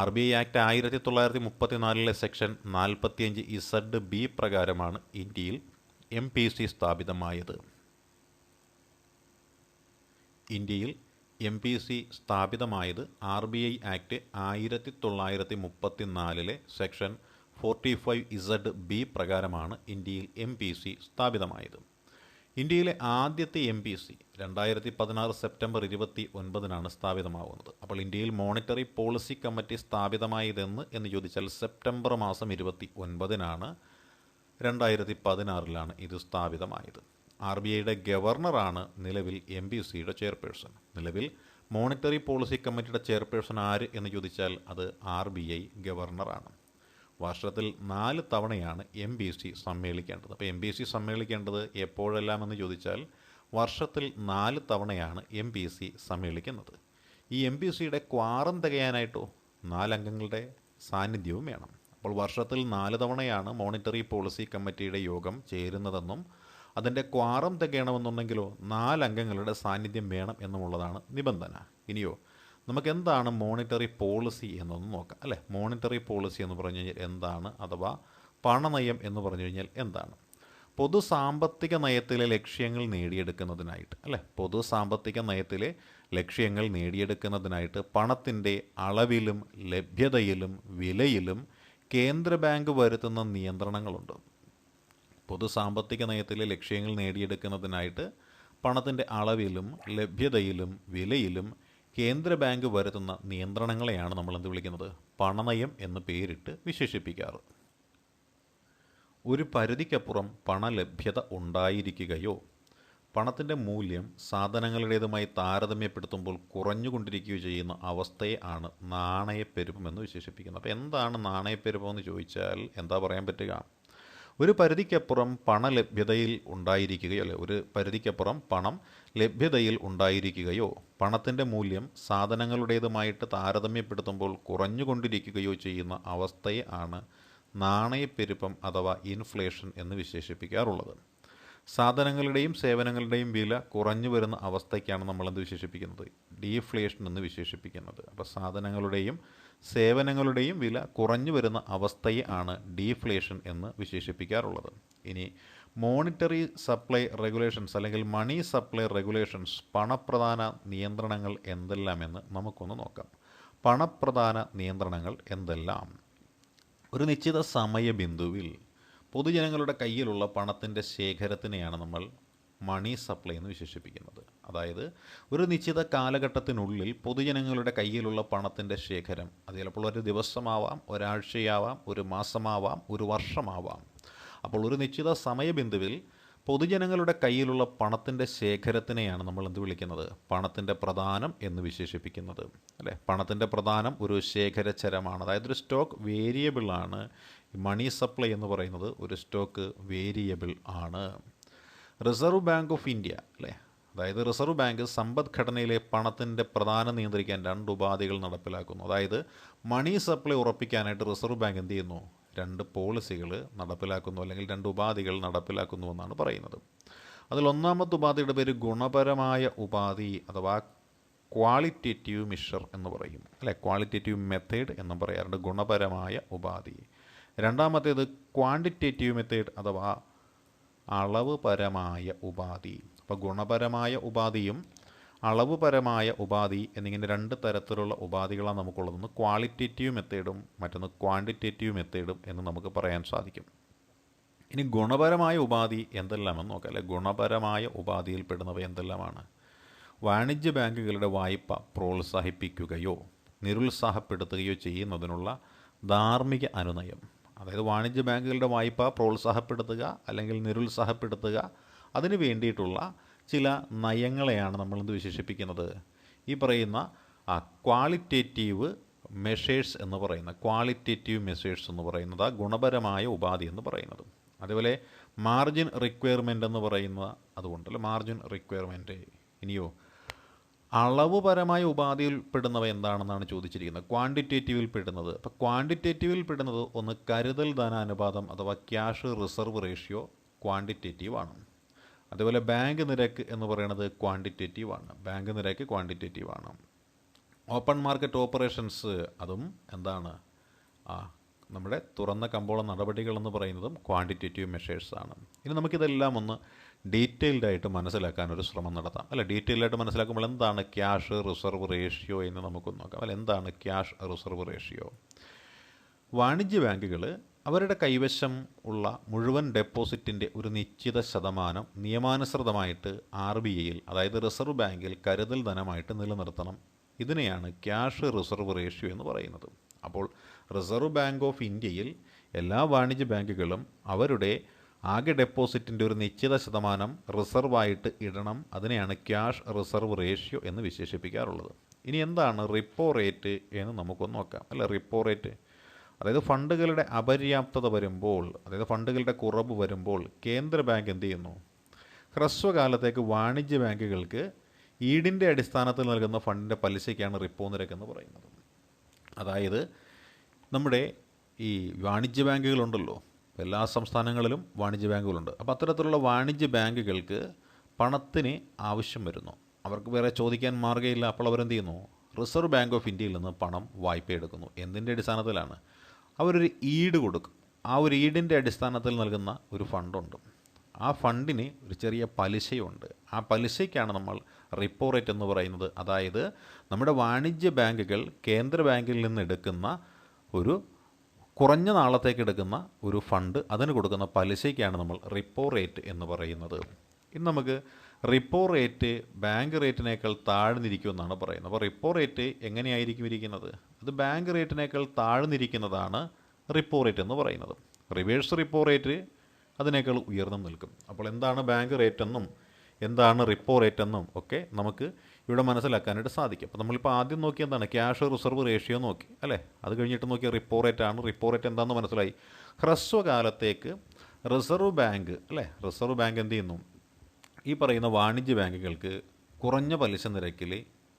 RBI ആക്ട് 1934 സെക്ഷൻ 45(z)(b) പ്രകാരമാണ് ഇന്ത്യയിൽ MPC സ്ഥാപിതമായത്. ഇന്ത്യയിൽ MPC സ്ഥാപിതമായത് RBI ആക്ട് 1934 സെക്ഷൻ 45(z)(b) പ്രകാരമാണ് ഇന്ത്യയിൽ MPC സ്ഥാപിതമായത്. ഇന്ത്യയിലെ ആദ്യത്തെ MPC 2016 സെപ്റ്റംബർ 29 സ്ഥാപിതമാവുന്നത്. അപ്പോൾ ഇന്ത്യയിൽ മോണിറ്ററി പോളിസി കമ്മിറ്റി സ്ഥാപിതമായതെന്ന് എന്ന് ചോദിച്ചാൽ സെപ്റ്റംബർ മാസം 29 2016 ഇത് സ്ഥാപിതമായത്. RBIയുടെ ഗവർണറാണ് നിലവിൽ MPCയുടെ ചെയർപേഴ്സൺ. നിലവിൽ മോണിറ്ററി പോളിസി കമ്മിറ്റിയുടെ ചെയർപേഴ്സൺ ആര് എന്ന് ചോദിച്ചാൽ അത് RBI ഗവർണറാണ്. വർഷത്തിൽ 4 തവണയാണ് MPC സമ്മേളിക്കേണ്ടത്. അപ്പോൾ MPC സമ്മേളിക്കേണ്ടത് എപ്പോഴെല്ലാം എന്ന് ചോദിച്ചാൽ വർഷത്തിൽ 4 തവണയാണ് MPC സമ്മേളിക്കുന്നത്. ഈ MPCയുടെ ക്വാറം തികയാനായിട്ടോ 4 അംഗങ്ങളുടെ സാന്നിധ്യവും വേണം. അപ്പോൾ വർഷത്തിൽ 4 തവണയാണ് മോണിറ്ററി പോളിസി കമ്മിറ്റിയുടെ യോഗം ചേരുന്നതെന്നും അതിൻ്റെ ക്വാറം തികയണമെന്നുണ്ടെങ്കിലോ 4 അംഗങ്ങളുടെ സാന്നിധ്യം വേണം എന്നുമുള്ളതാണ് നിബന്ധന. ഇനിയോ നമുക്ക് എന്താണ് മോണിറ്ററി പോളിസി എന്നൊന്ന് നോക്കാം, അല്ലേ? മോണിറ്ററി പോളിസി എന്ന് പറഞ്ഞു കഴിഞ്ഞാൽ എന്താണ്, അഥവാ പണനയം എന്ന് പറഞ്ഞു കഴിഞ്ഞാൽ എന്താണ്? പൊതു സാമ്പത്തിക നയത്തിലെ ലക്ഷ്യങ്ങൾ നേടിയെടുക്കുന്നതിനായിട്ട്, അല്ലേ? പൊതു സാമ്പത്തിക നയത്തിലെ ലക്ഷ്യങ്ങൾ നേടിയെടുക്കുന്നതിനായിട്ട് പണത്തിൻ്റെ അളവിലും ലഭ്യതയിലും വിലയിലും കേന്ദ്ര ബാങ്ക് വരുത്തുന്ന നിയന്ത്രണങ്ങളുണ്ട്. പൊതു സാമ്പത്തിക നയത്തിലെ ലക്ഷ്യങ്ങൾ നേടിയെടുക്കുന്നതിനായിട്ട് പണത്തിൻ്റെ അളവിലും ലഭ്യതയിലും വിലയിലും കേന്ദ്ര ബാങ്ക് വരുത്തുന്ന നിയന്ത്രണങ്ങളെയാണ് നമ്മൾ എന്ത് വിളിക്കുന്നത്? പണനയം എന്ന് പേരിട്ട് വിശേഷിപ്പിക്കാറ്. ഒരു പരിധിക്കപ്പുറം പണലഭ്യത ഉണ്ടായിരിക്കുകയോ പണത്തിൻ്റെ മൂല്യം സാധനങ്ങളുടേതുമായി താരതമ്യപ്പെടുത്തുമ്പോൾ കുറഞ്ഞുകൊണ്ടിരിക്കുകയോ ചെയ്യുന്ന അവസ്ഥയെ ആണ് നാണയപ്പെരുപ്പം എന്ന് വിശേഷിപ്പിക്കുന്നത്. അപ്പോൾ എന്താണ് നാണയപ്പെരുപ്പം എന്ന് ചോദിച്ചാൽ എന്താ പറയാൻ പറ്റുക? ഒരു പരിധിക്കപ്പുറം പണലഭ്യതയിൽ ഉണ്ടായിരിക്കുകയോ അല്ലെ ഒരു പരിധിക്കപ്പുറം പണം ലഭ്യതയിൽ ഉണ്ടായിരിക്കുകയോ പണത്തിൻ്റെ മൂല്യം സാധനങ്ങളുടേതുമായിട്ട് താരതമ്യപ്പെടുത്തുമ്പോൾ കുറഞ്ഞുകൊണ്ടിരിക്കുകയോ ചെയ്യുന്ന അവസ്ഥയെ ആണ് നാണയപ്പെരുപ്പം അഥവാ ഇൻഫ്ലേഷൻ എന്ന് വിശേഷിപ്പിക്കാറുള്ളത്. സാധനങ്ങളുടെയും സേവനങ്ങളുടെയും വില കുറഞ്ഞു വരുന്ന അവസ്ഥയ്ക്കാണ് നമ്മളെന്ത് വിശേഷിപ്പിക്കുന്നത്? ഡീഫ്ലേഷൻ എന്ന് വിശേഷിപ്പിക്കുന്നത്. അപ്പോൾ സാധനങ്ങളുടെയും സേവനങ്ങളുടെയും വില കുറഞ്ഞു വരുന്ന അവസ്ഥയെ ആണ് ഡീഫ്ലേഷൻ എന്ന് വിശേഷിപ്പിക്കാറുള്ളത്. ഇനി മോണിറ്ററി സപ്ലൈ റെഗുലേഷൻസ് അല്ലെങ്കിൽ മണി സപ്ലൈ റെഗുലേഷൻസ് പണപ്രധാന നിയന്ത്രണങ്ങൾ എന്തെല്ലാമെന്ന് നമുക്കൊന്ന് നോക്കാം. പണപ്രധാന നിയന്ത്രണങ്ങൾ എന്തെല്ലാം? ഒരു നിശ്ചിത സമയബിന്ദുവിൽ പൊതുജനങ്ങളുടെ കയ്യിലുള്ള പണത്തിൻ്റെ ശേഖരത്തിനെയാണ് നമ്മൾ മണി സപ്ലൈ എന്ന് വിശേഷിപ്പിക്കുന്നത്. അതായത് ഒരു നിശ്ചിത കാലഘട്ടത്തിനുള്ളിൽ പൊതുജനങ്ങളുടെ കയ്യിലുള്ള പണത്തിൻ്റെ ശേഖരം, അത് ചിലപ്പോൾ ഒരു ദിവസമാവാം, ഒരാഴ്ചയാവാം, ഒരു മാസമാവാം, ഒരു വർഷമാവാം. അപ്പോൾ ഒരു നിശ്ചിത സമയബിന്ദുവിൽ പൊതുജനങ്ങളുടെ കയ്യിലുള്ള പണത്തിൻ്റെ ശേഖരത്തിനെയാണ് നമ്മൾ എന്ത് വിളിക്കുന്നത്? പണത്തിൻ്റെ പ്രധാനം എന്ന് വിശേഷിപ്പിക്കുന്നത്. അല്ലേ? പണത്തിൻ്റെ പ്രധാനം ഒരു ശേഖരചരമാണ്. അതായത് ഒരു സ്റ്റോക്ക് വേരിയബിൾ ആണ്. മണി സപ്ലൈ എന്ന് പറയുന്നത് ഒരു സ്റ്റോക്ക് വേരിയബിൾ ആണ്. റിസർവ് ബാങ്ക് ഓഫ് ഇന്ത്യ അല്ലേ, അതായത് റിസർവ് ബാങ്ക് സമ്പദ്ഘടനയിലെ പണത്തിൻ്റെ പ്രധാനം നിയന്ത്രിക്കാൻ 2 ഉപാധികൾ നടപ്പിലാക്കുന്നു. അതായത് മണി സപ്ലൈ ഉറപ്പിക്കാനായിട്ട് റിസർവ് ബാങ്ക് എന്ത് ചെയ്യുന്നു? 2 പോളിസികൾ നടപ്പിലാക്കുന്നു, അല്ലെങ്കിൽ 2 ഉപാധികൾ നടപ്പിലാക്കുന്നു എന്നാണ് പറയുന്നത്. അതിൽ ഒന്നാമത്തെ ഉപാധിയുടെ പേര് ഗുണപരമായ ഉപാധി അഥവാ ക്വാളിറ്റേറ്റീവ് മെഷർ എന്ന് പറയും. അല്ലെ, ക്വാളിറ്റേറ്റീവ് മെത്തേഡ് എന്നും പറയാറുണ്ട്. ഗുണപരമായ ഉപാധി. രണ്ടാമത്തേത് ക്വാണ്ടിറ്റേറ്റീവ് മെത്തേഡ് അഥവാ അളവുപരമായ ഉപാധി. അപ്പോൾ ഗുണപരമായ ഉപാധിയും അളവുപരമായ ഉപാധി എന്നിങ്ങനെ 2 തരത്തിലുള്ള ഉപാധികളാണ് നമുക്കുള്ളതെന്ന് ക്വാളിറ്റേറ്റീവ് മെത്തേഡും മറ്റൊന്ന് ക്വാണ്ടിറ്റേറ്റീവ് മെത്തേഡും എന്ന് നമുക്ക് പറയാൻ സാധിക്കും. ഇനി ഗുണപരമായ ഉപാധി എന്തെല്ലാമെന്ന് നോക്കാം. അല്ലെ, ഗുണപരമായ ഉപാധിയിൽപ്പെടുന്നവ എന്തെല്ലാമാണ്? വാണിജ്യ ബാങ്കുകളുടെ വായ്പ പ്രോത്സാഹിപ്പിക്കുകയോ നിരുത്സാഹപ്പെടുത്തുകയോ ചെയ്യുന്നതിനുള്ള ധാർമ്മിക അനുനയം. അതായത് വാണിജ്യ ബാങ്കുകളുടെ വായ്പ പ്രോത്സാഹപ്പെടുത്തുക അല്ലെങ്കിൽ നിരുത്സാഹപ്പെടുത്തുക, അതിന് വേണ്ടിയിട്ടുള്ള ചില നയങ്ങളെയാണ് നമ്മളെന്ത് വിശേഷിപ്പിക്കുന്നത്? ഈ പറയുന്ന ക്വാളിറ്റേറ്റീവ് മെഷേഴ്സ് എന്ന് പറയുന്ന ക്വാളിറ്റേറ്റീവ് മെഷേഴ്സ് എന്ന് പറയുന്നത് ഗുണപരമായ ഉപാധി എന്ന് പറയുന്നത്. അതേപോലെ മാർജിൻ റിക്വയർമെൻ്റ് എന്ന് പറയുന്ന അതുകൊണ്ടല്ലോ മാർജിൻ റിക്വയർമെൻറ്റ്. ഇനിയോ അളവുപരമായ ഉപാധിയിൽ പെടുന്നവ എന്താണെന്നാണ് ചോദിച്ചിരിക്കുന്നത്. ക്വാണ്ടിറ്റേറ്റീവിൽ പെടുന്നത്. അപ്പോൾ ക്വാണ്ടിറ്റേറ്റീവിൽ പെടുന്നത് ഒന്ന് കരുതൽ ധനാനുപാതം അഥവാ ക്യാഷ് റിസർവ് റേഷ്യോ ക്വാണ്ടിറ്റേറ്റീവ് ആണ്. അതേപോലെ ബാങ്ക് നിരക്ക് എന്ന് പറയുന്നത് ക്വാണ്ടിറ്റേറ്റീവ് ആണ്. ബാങ്ക് നിരക്ക് ക്വാണ്ടിറ്റേറ്റീവ് ആണ്. ഓപ്പൺ മാർക്കറ്റ് ഓപ്പറേഷൻസ് അതും എന്താണ്? നമ്മുടെ തുറന്ന കമ്പോള നടപടികൾ എന്ന് പറയുന്നതും ക്വാണ്ടിറ്റേറ്റീവ് മെഷേഴ്സാണ്. ഇനി നമുക്കിതെല്ലാം ഒന്ന് ഡീറ്റെയിൽഡായിട്ട് മനസ്സിലാക്കാനൊരു ശ്രമം നടത്താം. അല്ല, ഡീറ്റെയിൽഡായിട്ട് മനസ്സിലാക്കുമ്പോൾ എന്താണ് ക്യാഷ് റിസർവ് റേഷ്യോ എന്ന് നമുക്കൊന്ന് നോക്കാം. അല്ല, എന്താണ് ക്യാഷ് റിസർവ് റേഷ്യോ? വാണിജ്യ ബാങ്കുകൾ അവരുടെ കൈവശം ഉള്ള മുഴുവൻ ഡെപ്പോസിറ്റിൻ്റെ ഒരു നിശ്ചിത ശതമാനം നിയമാനുസൃതമായിട്ട് RBIയിൽ അതായത് റിസർവ് ബാങ്കിൽ കരുതൽ ധനമായിട്ട് നിലനിർത്തണം. ഇതിനെയാണ് ക്യാഷ് റിസർവ് റേഷ്യോ എന്ന് പറയുന്നത്. അപ്പോൾ റിസർവ് ബാങ്ക് ഓഫ് ഇന്ത്യയിൽ എല്ലാ വാണിജ്യ ബാങ്കുകളും അവരുടെ ആകെ ഡെപ്പോസിറ്റിൻ്റെ ഒരു നിശ്ചിത ശതമാനം റിസർവായിട്ട് ഇടണം. അതിനെയാണ് ക്യാഷ് റിസർവ് റേഷ്യോ എന്ന് വിശേഷിപ്പിക്കാറുള്ളത്. ഇനി എന്താണ് റിപ്പോ റേറ്റ് എന്ന് നമുക്കൊന്ന് നോക്കാം. അല്ല, റിപ്പോ റേറ്റ് അതായത് ഫണ്ടുകളുടെ അപര്യാപ്തത വരുമ്പോൾ, അതായത് ഫണ്ടുകളുടെ കുറവ് വരുമ്പോൾ കേന്ദ്ര ബാങ്ക് എന്ത് ചെയ്യുന്നു? ഹ്രസ്വകാലത്തേക്ക് വാണിജ്യ ബാങ്കുകൾക്ക് ഈടിൻ്റെ അടിസ്ഥാനത്തിൽ നൽകുന്ന ഫണ്ടിൻ്റെ പലിശയ്ക്കാണ് റിപ്പോ നിരക്ക് എന്ന് പറയുന്നത്. അതായത് നമ്മുടെ ഈ വാണിജ്യ ബാങ്കുകളുണ്ടല്ലോ, എല്ലാ സംസ്ഥാനങ്ങളിലും വാണിജ്യ ബാങ്കുകളുണ്ട്. അപ്പോൾ അത്തരത്തിലുള്ള വാണിജ്യ ബാങ്കുകൾക്ക് പണത്തിന് ആവശ്യം വരുന്നു. അവർക്ക് വേറെ ചോദിക്കാൻ മാർഗ്ഗമില്ല. അപ്പോൾ അവരെന്ത് ചെയ്യുന്നു? റിസർവ് ബാങ്ക് ഓഫ് ഇന്ത്യയിൽ നിന്ന് പണം വായ്പ എടുക്കുന്നു. എന്തിൻ്റെ അടിസ്ഥാനത്തിലാണ്? അവരൊരു ഈട് കൊടുക്കും. ആ ഒരു ഈടിൻ്റെ അടിസ്ഥാനത്തിൽ നൽകുന്ന ഒരു ഫണ്ടുണ്ട്. ആ ഫണ്ടിന് ഒരു ചെറിയ പലിശയുണ്ട്. ആ പലിശയ്ക്കാണ് നമ്മൾ റിപ്പോ റേറ്റ് എന്ന് പറയുന്നത്. അതായത് നമ്മുടെ വാണിജ്യ ബാങ്കുകൾ കേന്ദ്ര ബാങ്കിൽ നിന്ന് എടുക്കുന്ന ഒരു കുറഞ്ഞ നാളത്തേക്ക് എടുക്കുന്ന ഒരു ഫണ്ട്, അതിന് കൊടുക്കുന്ന പലിശയ്ക്കാണ് നമ്മൾ റിപ്പോ റേറ്റ് എന്ന് പറയുന്നത്. ഇനി നമുക്ക് റിപ്പോ റേറ്റ് ബാങ്ക് റേറ്റിനേക്കാൾ താഴ്ന്നിരിക്കുമെന്നാണ് പറയുന്നത്. അപ്പോൾ റിപ്പോ റേറ്റ് എങ്ങനെയായിരിക്കും ഇരിക്കുന്നത്? അത് ബാങ്ക് റേറ്റിനേക്കാൾ താഴ്ന്നിരിക്കുന്നതാണ് റിപ്പോ റേറ്റ് എന്ന് പറയുന്നത്. റിവേഴ്സ് റിപ്പോ റേറ്റ് അതിനേക്കാൾ ഉയർന്നു നിൽക്കും. അപ്പോൾ എന്താണ് ബാങ്ക് റേറ്റ് എന്നും എന്താണ് റിപ്പോ റേറ്റ് എന്നും ഒക്കെ നമുക്ക് ഇവിടെ മനസ്സിലാക്കാനായിട്ട് സാധിക്കും. അപ്പോൾ നമ്മളിപ്പോൾ ആദ്യം നോക്കി എന്താണ്? ക്യാഷ് റിസർവ് റേഷ്യോ നോക്കി അല്ലേ. അത് കഴിഞ്ഞിട്ട് നോക്കിയ റിപ്പോ റേറ്റ് ആണ്. റിപ്പോ റേറ്റ് എന്താണെന്ന് മനസ്സിലായി. ഹ്രസ്വകാലത്തേക്ക് റിസർവ് ബാങ്ക് അല്ലേ, റിസർവ് ബാങ്ക് എന്ത് ചെയ്യുന്നു, ഈ പറയുന്ന വാണിജ്യ ബാങ്കുകൾക്ക് കുറഞ്ഞ പലിശ നിരക്കിൽ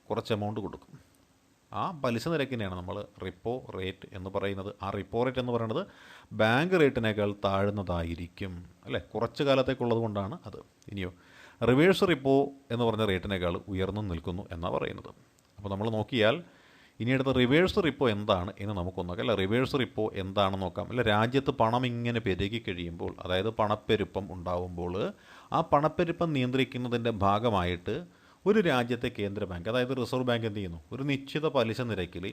കുറച്ച് എമൗണ്ട് കൊടുക്കും. ആ പലിശ നിരക്കിനെയാണ് നമ്മൾ റിപ്പോ റേറ്റ് എന്ന് പറയുന്നത്. ആ റിപ്പോ റേറ്റ് എന്ന് പറയുന്നത് ബാങ്ക് റേറ്റിനേക്കാൾ താഴ്ന്നതായിരിക്കും അല്ലേ, കുറച്ച് കാലത്തേക്കുള്ളത് കൊണ്ടാണ് അത്. ഇനിയോ റിവേഴ്സ് റിപ്പോ എന്ന് പറഞ്ഞ റേറ്റിനേക്കാൾ ഉയർന്നു നിൽക്കുന്നു എന്നാണ് പറയുന്നത്. അപ്പോൾ നമ്മൾ നോക്കിയാൽ ഇനി അടുത്ത റിവേഴ്സ് റിപ്പോ എന്താണ് എന്ന് നമുക്കൊന്ന് നോക്കാം. അല്ല, റിവേഴ്സ് റിപ്പോ എന്താണെന്ന് നോക്കാം. അല്ല, രാജ്യത്ത് പണം ഇങ്ങനെ പെരുകി കഴിയുമ്പോൾ, അതായത് പണപ്പെരുപ്പം ഉണ്ടാവുമ്പോൾ, ആ പണപ്പെരുപ്പം നിയന്ത്രിക്കുന്നതിൻ്റെ ഭാഗമായിട്ട് ഒരു രാജ്യത്തെ കേന്ദ്ര ബാങ്ക്, അതായത് റിസർവ് ബാങ്ക് എന്ത് ചെയ്യുന്നു, ഒരു നിശ്ചിത പലിശ നിരക്കിൽ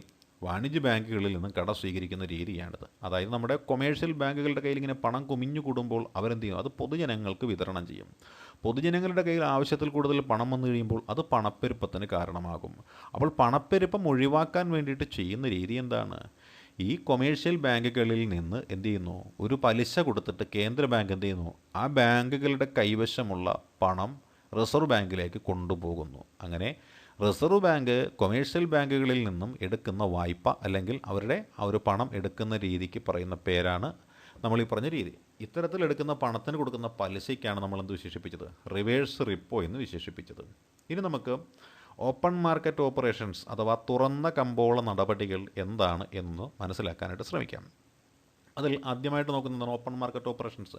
വാണിജ്യ ബാങ്കുകളിൽ നിന്നും കടം സ്വീകരിക്കുന്ന രീതിയാണിത്. അതായത് നമ്മുടെ കൊമേഴ്ഷ്യൽ ബാങ്കുകളുടെ കയ്യിൽ ഇങ്ങനെ പണം കുമിഞ്ഞു കൂടുമ്പോൾ അവരെന്ത് ചെയ്യും, അത് പൊതുജനങ്ങൾക്ക് വിതരണം ചെയ്യും. പൊതുജനങ്ങളുടെ കയ്യിൽ ആവശ്യത്തിൽ കൂടുതൽ പണം വന്നു കഴിയുമ്പോൾ അത് പണപ്പെരുപ്പത്തിന് കാരണമാകും. അപ്പോൾ പണപ്പെരുപ്പം ഒഴിവാക്കാൻ വേണ്ടിയിട്ട് ചെയ്യുന്ന രീതി എന്താണ്, ഈ കൊമേഴ്ഷ്യൽ ബാങ്കുകളിൽ നിന്ന് എന്ത് ചെയ്യുന്നു, ഒരു പലിശ കൊടുത്തിട്ട് കേന്ദ്ര ബാങ്ക് എന്ത് ചെയ്യുന്നു, ആ ബാങ്കുകളുടെ കൈവശമുള്ള പണം റിസർവ് ബാങ്കിലേക്ക് കൊണ്ടുപോകുന്നു. അങ്ങനെ റിസർവ് ബാങ്ക് കൊമേഴ്ഷ്യൽ ബാങ്കുകളിൽ നിന്നും എടുക്കുന്ന വായ്പ അല്ലെങ്കിൽ അവരുടെ ആ ഒരു പണം എടുക്കുന്ന രീതിക്ക് പറയുന്ന പേരാണ് നമ്മൾ ഈ പറഞ്ഞ രീതി. ഇത്തരത്തിൽ എടുക്കുന്ന പണത്തിന് കൊടുക്കുന്ന പലിശയ്ക്കാണ് നമ്മൾ എന്ത് വിശേഷിപ്പിച്ചത്, റിവേഴ്സ് റിപ്പോ എന്ന് വിശേഷിപ്പിച്ചത്. ഇനി നമുക്ക് ഓപ്പൺ മാർക്കറ്റ് ഓപ്പറേഷൻസ് അഥവാ തുറന്ന കമ്പോള നടപടികൾ എന്താണ് എന്ന് മനസ്സിലാക്കാനായിട്ട് ശ്രമിക്കാം. അതിൽ ആദ്യമായിട്ട് നോക്കുന്നത് ഓപ്പൺ മാർക്കറ്റ് ഓപ്പറേഷൻസ്.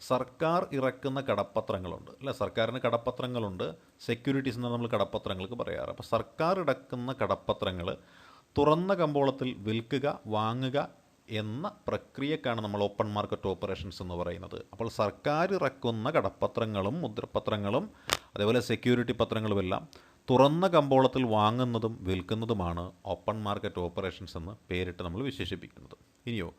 സർക്കാർ ഇറക്കുന്ന കടപ്പത്രങ്ങളുണ്ട് അല്ലേ, സർക്കാരിന് കടപ്പത്രങ്ങളുണ്ട്, സെക്യൂരിറ്റീസ് എന്ന് നമ്മൾ കടപ്പത്രങ്ങൾക്ക് പറയാറ്. അപ്പോൾ സർക്കാർ ഇറക്കുന്ന കടപ്പത്രങ്ങൾ തുറന്ന കമ്പോളത്തിൽ വിൽക്കുക, വാങ്ങുക എന്ന പ്രക്രിയക്കാണ് നമ്മൾ ഓപ്പൺ മാർക്കറ്റ് ഓപ്പറേഷൻസ് എന്ന് പറയുന്നത്. അപ്പോൾ സർക്കാർ ഇറക്കുന്ന കടപ്പത്രങ്ങളും മുദ്രപത്രങ്ങളും അതേപോലെ സെക്യൂരിറ്റി പത്രങ്ങളുമെല്ലാം തുറന്ന കമ്പോളത്തിൽ വാങ്ങുന്നതും വിൽക്കുന്നതുമാണ് ഓപ്പൺ മാർക്കറ്റ് ഓപ്പറേഷൻസ് എന്ന് പേരിട്ട് നമ്മൾ വിശേഷിപ്പിക്കുന്നത്. ഇനിയോ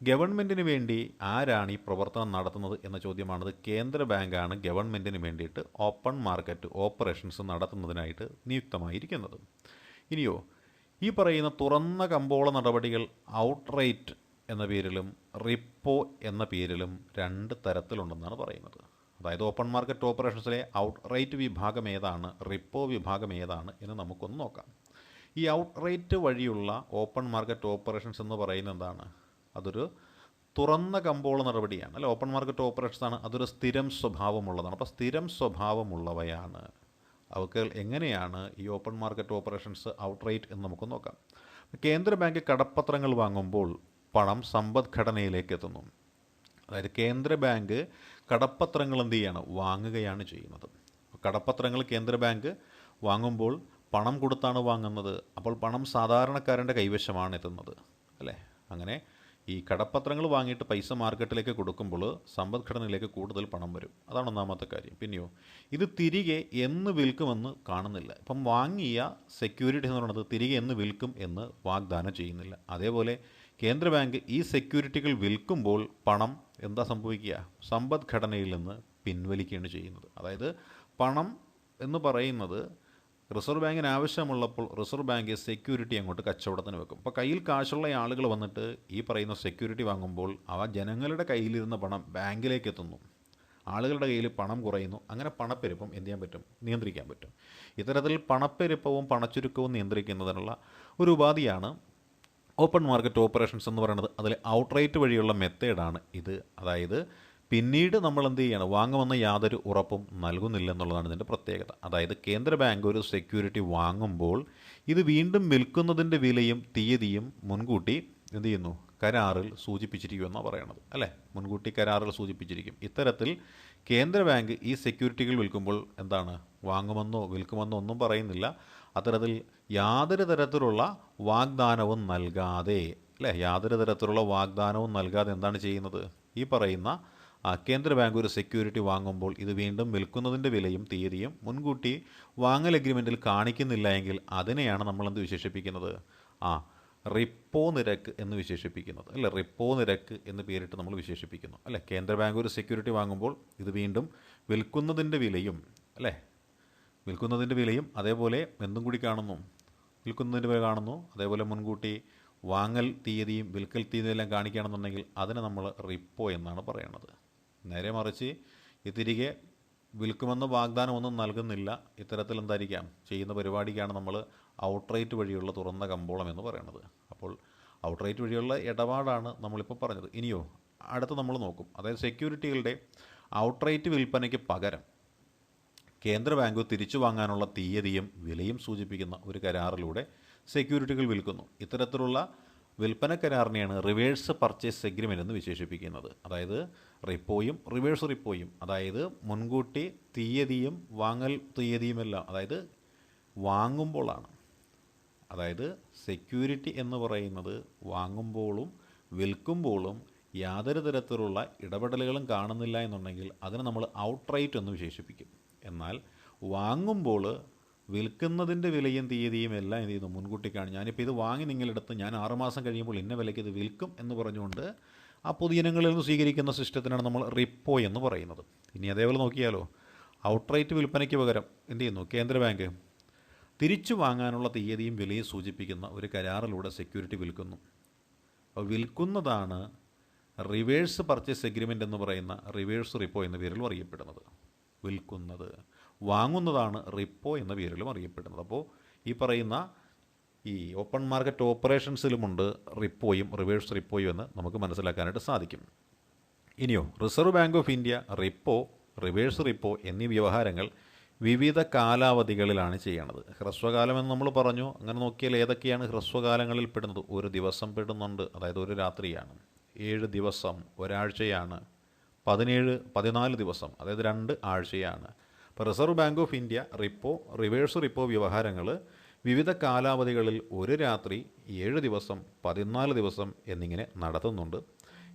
ഗവൺമെൻറ്റിന് വേണ്ടി ആരാണ് ഈ പ്രവർത്തനം നടത്തുന്നത് എന്ന ചോദ്യമാണത്. കേന്ദ്ര ബാങ്കാണ് ഗവൺമെൻറ്റിന് വേണ്ടിയിട്ട് ഓപ്പൺ മാർക്കറ്റ് ഓപ്പറേഷൻസ് നടത്തുന്നതിനായിട്ട് നിയുക്തമായിരിക്കുന്നത്. ഇനിയോ ഈ പറയുന്ന തുറന്ന കമ്പോള നടപടികൾ ഔട്ട്റൈറ്റ് എന്ന പേരിലും റിപ്പോ എന്ന പേരിലും രണ്ട് തരത്തിലുണ്ടെന്നാണ് പറയുന്നത്. അതായത് ഓപ്പൺ മാർക്കറ്റ് ഓപ്പറേഷൻസിലെ ഔട്ട്റൈറ്റ് വിഭാഗം ഏതാണ്, റിപ്പോ വിഭാഗം ഏതാണ് എന്ന് നമുക്കൊന്ന് നോക്കാം. ഈ ഔട്ട്റൈറ്റ് വഴിയുള്ള ഓപ്പൺ മാർക്കറ്റ് ഓപ്പറേഷൻസ് എന്ന് പറയുന്നത് എന്താണ്, അതൊരു തുറന്ന കമ്പോള നടപടിയാണ് അല്ല, ഓപ്പൺ മാർക്കറ്റ് ഓപ്പറേഷൻസ് ആണ്. അതൊരു സ്ഥിരം സ്വഭാവമുള്ളതാണ്. അപ്പോൾ സ്ഥിരം സ്വഭാവമുള്ളവയാണ്. അവർക്ക് എങ്ങനെയാണ് ഈ ഓപ്പൺ മാർക്കറ്റ് ഓപ്പറേഷൻസ് ഔട്ട്റൈറ്റ് എന്ന് നമുക്ക് നോക്കാം. കേന്ദ്ര ബാങ്ക് കടപ്പത്രങ്ങൾ വാങ്ങുമ്പോൾ പണം സമ്പദ്ഘടനയിലേക്ക് എത്തുന്നു. അതായത് കേന്ദ്ര ബാങ്ക് കടപ്പത്രങ്ങൾ എന്ത് ചെയ്യാണ്, വാങ്ങുകയാണ് ചെയ്യുന്നത്. കടപ്പത്രങ്ങൾ കേന്ദ്ര ബാങ്ക് വാങ്ങുമ്പോൾ പണം കൊടുത്താണ് വാങ്ങുന്നത്. അപ്പോൾ പണം സാധാരണക്കാരൻ്റെ കൈവശമാണ് എത്തുന്നത് അല്ലേ. അങ്ങനെ ഈ കടപ്പത്രങ്ങൾ വാങ്ങിയിട്ട് പൈസ മാർക്കറ്റിലേക്ക് കൊടുക്കുമ്പോൾ സമ്പദ്ഘടനയിലേക്ക് കൂടുതൽ പണം വരും. അതാണ് ഒന്നാമത്തെ കാര്യം. പിന്നെയോ ഇത് തിരികെ എന്ന് വിൽക്കുമെന്ന് കാണുന്നില്ല. ഇപ്പം വാങ്ങിയ സെക്യൂരിറ്റി എന്ന് പറയുന്നത് തിരികെ എന്ന് വിൽക്കും എന്ന് വാഗ്ദാനം ചെയ്യുന്നില്ല. അതേപോലെ കേന്ദ്ര ബാങ്ക് ഈ സെക്യൂരിറ്റികൾ വിൽക്കുമ്പോൾ പണം എന്താ സംഭവിക്കുക, സമ്പദ്ഘടനയിൽ നിന്ന് പിൻവലിക്കുകയാണ് ചെയ്യുന്നത്. അതായത് പണം എന്ന് പറയുന്നത് റിസർവ് ബാങ്കിന് ആവശ്യമുള്ളപ്പോൾ റിസർവ് ബാങ്ക് സെക്യൂരിറ്റി അങ്ങോട്ട് കച്ചവടത്തിന് വെക്കും. അപ്പോൾ കയ്യിൽ കാശുള്ള ആളുകൾ വന്നിട്ട് ഈ പറയുന്ന സെക്യൂരിറ്റി വാങ്ങുമ്പോൾ അവ ജനങ്ങളുടെ കയ്യിലിരുന്ന പണം ബാങ്കിലേക്ക് എത്തുന്നു, ആളുകളുടെ കയ്യിൽ പണം കുറയുന്നു. അങ്ങനെ പണപ്പെരുപ്പം എന്ത് ചെയ്യാൻ പറ്റും, നിയന്ത്രിക്കാൻ പറ്റും. ഇത്തരത്തിൽ പണപ്പെരുപ്പവും പണച്ചുരുക്കവും നിയന്ത്രിക്കുന്നതിനുള്ള ഒരു ഉപാധിയാണ് ഓപ്പൺ മാർക്കറ്റ് ഓപ്പറേഷൻസ് എന്ന് പറയുന്നത്. അതിൽ ഔട്ട്റൈറ്റ് വഴിയുള്ള മെത്തേഡാണ് ഇത്. അതായത് പിന്നീട് നമ്മൾ എന്ത് ചെയ്യണം, വാങ്ങുമെന്ന യാതൊരു ഉറപ്പും നൽകുന്നില്ല എന്നുള്ളതാണ് ഇതിൻ്റെ പ്രത്യേകത. അതായത് കേന്ദ്ര ബാങ്ക് ഒരു സെക്യൂരിറ്റി വാങ്ങുമ്പോൾ ഇത് വീണ്ടും വിൽക്കുന്നതിൻ്റെ വിലയും തീയതിയും മുൻകൂട്ടി എന്ത് ചെയ്യുന്നു, കരാറിൽ സൂചിപ്പിച്ചിരിക്കുമെന്നാണ് പറയണത് അല്ലേ. മുൻകൂട്ടി കരാറിൽ സൂചിപ്പിച്ചിരിക്കും. ഇത്തരത്തിൽ കേന്ദ്ര ബാങ്ക് ഈ സെക്യൂരിറ്റികൾ വിൽക്കുമ്പോൾ എന്താണ്, വാങ്ങുമെന്നോ വിൽക്കുമെന്നോ ഒന്നും പറയുന്നില്ല. അത്തരത്തിൽ യാതൊരു തരത്തിലുള്ള വാഗ്ദാനവും നൽകാതെ അല്ലേ, യാതൊരു തരത്തിലുള്ള വാഗ്ദാനവും നൽകാതെ എന്താണ് ചെയ്യുന്നത്, ഈ പറയുന്ന കേന്ദ്ര ബാങ്ക് ഒരു സെക്യൂരിറ്റി വാങ്ങുമ്പോൾ ഇത് വീണ്ടും വിൽക്കുന്നതിൻ്റെ വിലയും തീയതിയും മുൻകൂട്ടി വാങ്ങൽ എഗ്രിമെൻറ്റിൽ കാണിക്കുന്നില്ല എങ്കിൽ അതിനെയാണ് നമ്മൾ എന്ത് വിശേഷിപ്പിക്കുന്നത്, റിപ്പോ നിരക്ക് എന്ന് വിശേഷിപ്പിക്കുന്നത് അല്ലേ. റിപ്പോ നിരക്ക് എന്ന് പേരിട്ട് നമ്മൾ വിശേഷിപ്പിക്കുന്നു അല്ലേ. കേന്ദ്ര ബാങ്ക് ഒരു സെക്യൂരിറ്റി വാങ്ങുമ്പോൾ ഇത് വീണ്ടും വിൽക്കുന്നതിൻ്റെ വിലയും അല്ലേ, വിൽക്കുന്നതിൻ്റെ വിലയും അതേപോലെ എന്തും കൂടി കാണുന്നു, വിൽക്കുന്നതിൻ്റെ വില കാണുന്നു, അതേപോലെ മുൻകൂട്ടി വാങ്ങൽ തീയതിയും വിൽക്കൽ തീയതിയും എല്ലാം കാണിക്കുകയാണെന്നുണ്ടെങ്കിൽ അതിനെ നമ്മൾ റിപ്പോ എന്നാണ് പറയുന്നത്. നേരെ മറിച്ച് ഇത് തിരികെ വിൽക്കുമെന്ന വാഗ്ദാനം ഒന്നും നൽകുന്നില്ല. ഇത്തരത്തിൽ എന്തായിരിക്കാം ചെയ്യുന്ന പരിപാടിക്കാണ് നമ്മൾ ഔട്ട്റൈറ്റ് വഴിയുള്ള തുറന്ന കമ്പോളം എന്ന് പറയുന്നത്. അപ്പോൾ ഔട്ട്റൈറ്റ് വഴിയുള്ള ഇടപാടാണ് നമ്മളിപ്പോൾ പറഞ്ഞത്. ഇനിയോ അടുത്ത് നമ്മൾ നോക്കും. അതായത് സെക്യൂരിറ്റികളുടെ ഔട്ട്റൈറ്റ് വിൽപ്പനയ്ക്ക് പകരം കേന്ദ്ര ബാങ്ക് തിരിച്ചു വാങ്ങാനുള്ള തീയതിയും വിലയും സൂചിപ്പിക്കുന്ന ഒരു കരാറിലൂടെ സെക്യൂരിറ്റികൾ വിൽക്കുന്നു. ഇത്തരത്തിലുള്ള വിൽപ്പന കരാറിനെയാണ് റിവേഴ്സ് പർച്ചേസ് എഗ്രിമെൻ്റ് എന്ന് വിശേഷിപ്പിക്കുന്നത്. അതായത് റിപ്പോയും റിവേഴ്സ് റിപ്പോയും, അതായത് മുൻകൂട്ടി തീയതിയും വാങ്ങൽ തീയതിയുമെല്ലാം, അതായത് വാങ്ങുമ്പോഴാണ്. അതായത് സെക്യൂരിറ്റി എന്ന് പറയുന്നത് വാങ്ങുമ്പോഴും വിൽക്കുമ്പോഴും യാതൊരു തരത്തിലുള്ള ഇടപെടലുകളും കാണുന്നില്ല എന്നുണ്ടെങ്കിൽ അതിനെ നമ്മൾ ഔട്ട്റൈറ്റ് എന്ന് വിശേഷിപ്പിക്കും. എന്നാൽ വാങ്ങുമ്പോൾ വിൽക്കുന്നതിൻ്റെ വിലയും തീയതിയും എല്ലാം എന്ത് ചെയ്യുന്നു, മുൻകൂട്ടി കാണും. ഞാനിപ്പോൾ ഇത് വാങ്ങി നിങ്ങളെടുത്ത് ഞാൻ 6 മാസം കഴിയുമ്പോൾ ഇന്ന വിലയ്ക്ക് ഇത് വിൽക്കും എന്ന് പറഞ്ഞുകൊണ്ട് ആ പൊതുജനങ്ങളിൽ നിന്ന് സ്വീകരിക്കുന്ന സിസ്റ്റത്തിനാണ് നമ്മൾ റിപ്പോ എന്ന് പറയുന്നത്. ഇനി അതേപോലെ നോക്കിയാലോ, ഔട്ട്റൈറ്റ് വിൽപ്പനയ്ക്ക് പകരം എന്ത് ചെയ്യുന്നു, കേന്ദ്ര ബാങ്ക് തിരിച്ചു വാങ്ങാനുള്ള തീയതിയും വിലയും സൂചിപ്പിക്കുന്ന ഒരു കരാറിലൂടെ സെക്യൂരിറ്റി വിൽക്കുന്നു. അപ്പോൾ വിൽക്കുന്നതാണ് റിവേഴ്സ് പർച്ചേസ് എഗ്രിമെൻ്റ് എന്ന് പറയുന്ന റിവേഴ്സ് റിപ്പോ എന്ന പേരിൽ അറിയപ്പെടുന്നത്. വിൽക്കുന്നത്, വാങ്ങുന്നതാണ് റിപ്പോ എന്ന പേരിലും അറിയപ്പെടുന്നത്. അപ്പോൾ ഈ പറയുന്ന ഈ ഓപ്പൺ മാർക്കറ്റ് ഓപ്പറേഷൻസിലുമുണ്ട് റിപ്പോയും റിവേഴ്സ് റിപ്പോയും എന്ന് നമുക്ക് മനസ്സിലാക്കാനായിട്ട് സാധിക്കും. ഇനിയോ, reserve Bank of India repo, reverse repo എന്നീ വ്യവഹാരങ്ങൾ വിവിധ കാലാവധികളിലാണ് ചെയ്യണത്. ഹ്രസ്വകാലം എന്ന് നമ്മൾ പറഞ്ഞു. അങ്ങനെ നോക്കിയാൽ ഏതൊക്കെയാണ് ഹ്രസ്വകാലങ്ങളിൽ പെടുന്നത്? ഒരു ദിവസം പെടുന്നുണ്ട്, അതായത് ഒരു രാത്രിയാണ്. 7 ദിവസം, ഒരാഴ്ചയാണ്. 14 ദിവസം, അതായത് 2 ആഴ്ചയാണ്. അപ്പോൾ Reserve Bank of India repo, reverse repo വ്യവഹാരങ്ങൾ വിവിധ കാലാവധികളിൽ ഒരു രാത്രി, 7 ദിവസം, 14 ദിവസം എന്നിങ്ങനെ നടത്തുന്നുണ്ട്.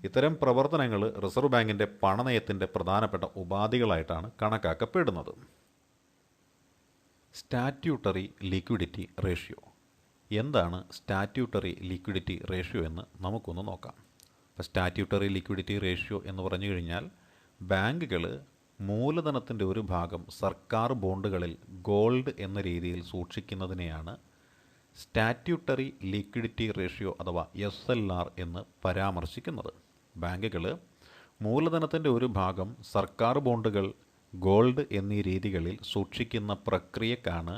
ഇത്തരം പ്രവർത്തനങ്ങൾ റിസർവ് ബാങ്കിൻ്റെ പണനയത്തിൻ്റെ പ്രധാനപ്പെട്ട ഉപാധികളായിട്ടാണ് കണക്കാക്കപ്പെടുന്നത്. Statutory liquidity ratio. എന്താണ് സ്റ്റാറ്റ്യൂട്ടറി ലിക്വിഡിറ്റി റേഷ്യോ എന്ന് നമുക്കൊന്ന് നോക്കാം. അപ്പോൾ സ്റ്റാറ്റ്യൂട്ടറി ലിക്വിഡിറ്റി റേഷ്യോ എന്ന് പറഞ്ഞു കഴിഞ്ഞാൽ ബാങ്കുകൾ മൂലധനത്തിൻ്റെ ഒരു ഭാഗം സർക്കാർ ബോണ്ടുകളിൽ ഗോൾഡ് എന്ന രീതിയിൽ സൂക്ഷിക്കുന്നതിനെയാണ് സ്റ്റാറ്റ്യൂട്ടറി ലിക്വിഡിറ്റി റേഷ്യോ അഥവാ SLR എന്ന് പരാമർശിക്കുന്നത്. ബാങ്കുകൾ മൂലധനത്തിൻ്റെ ഒരു ഭാഗം സർക്കാർ ബോണ്ടുകൾ, ഗോൾഡ് എന്നീ രീതികളിൽ സൂക്ഷിക്കുന്ന പ്രക്രിയക്കാണ്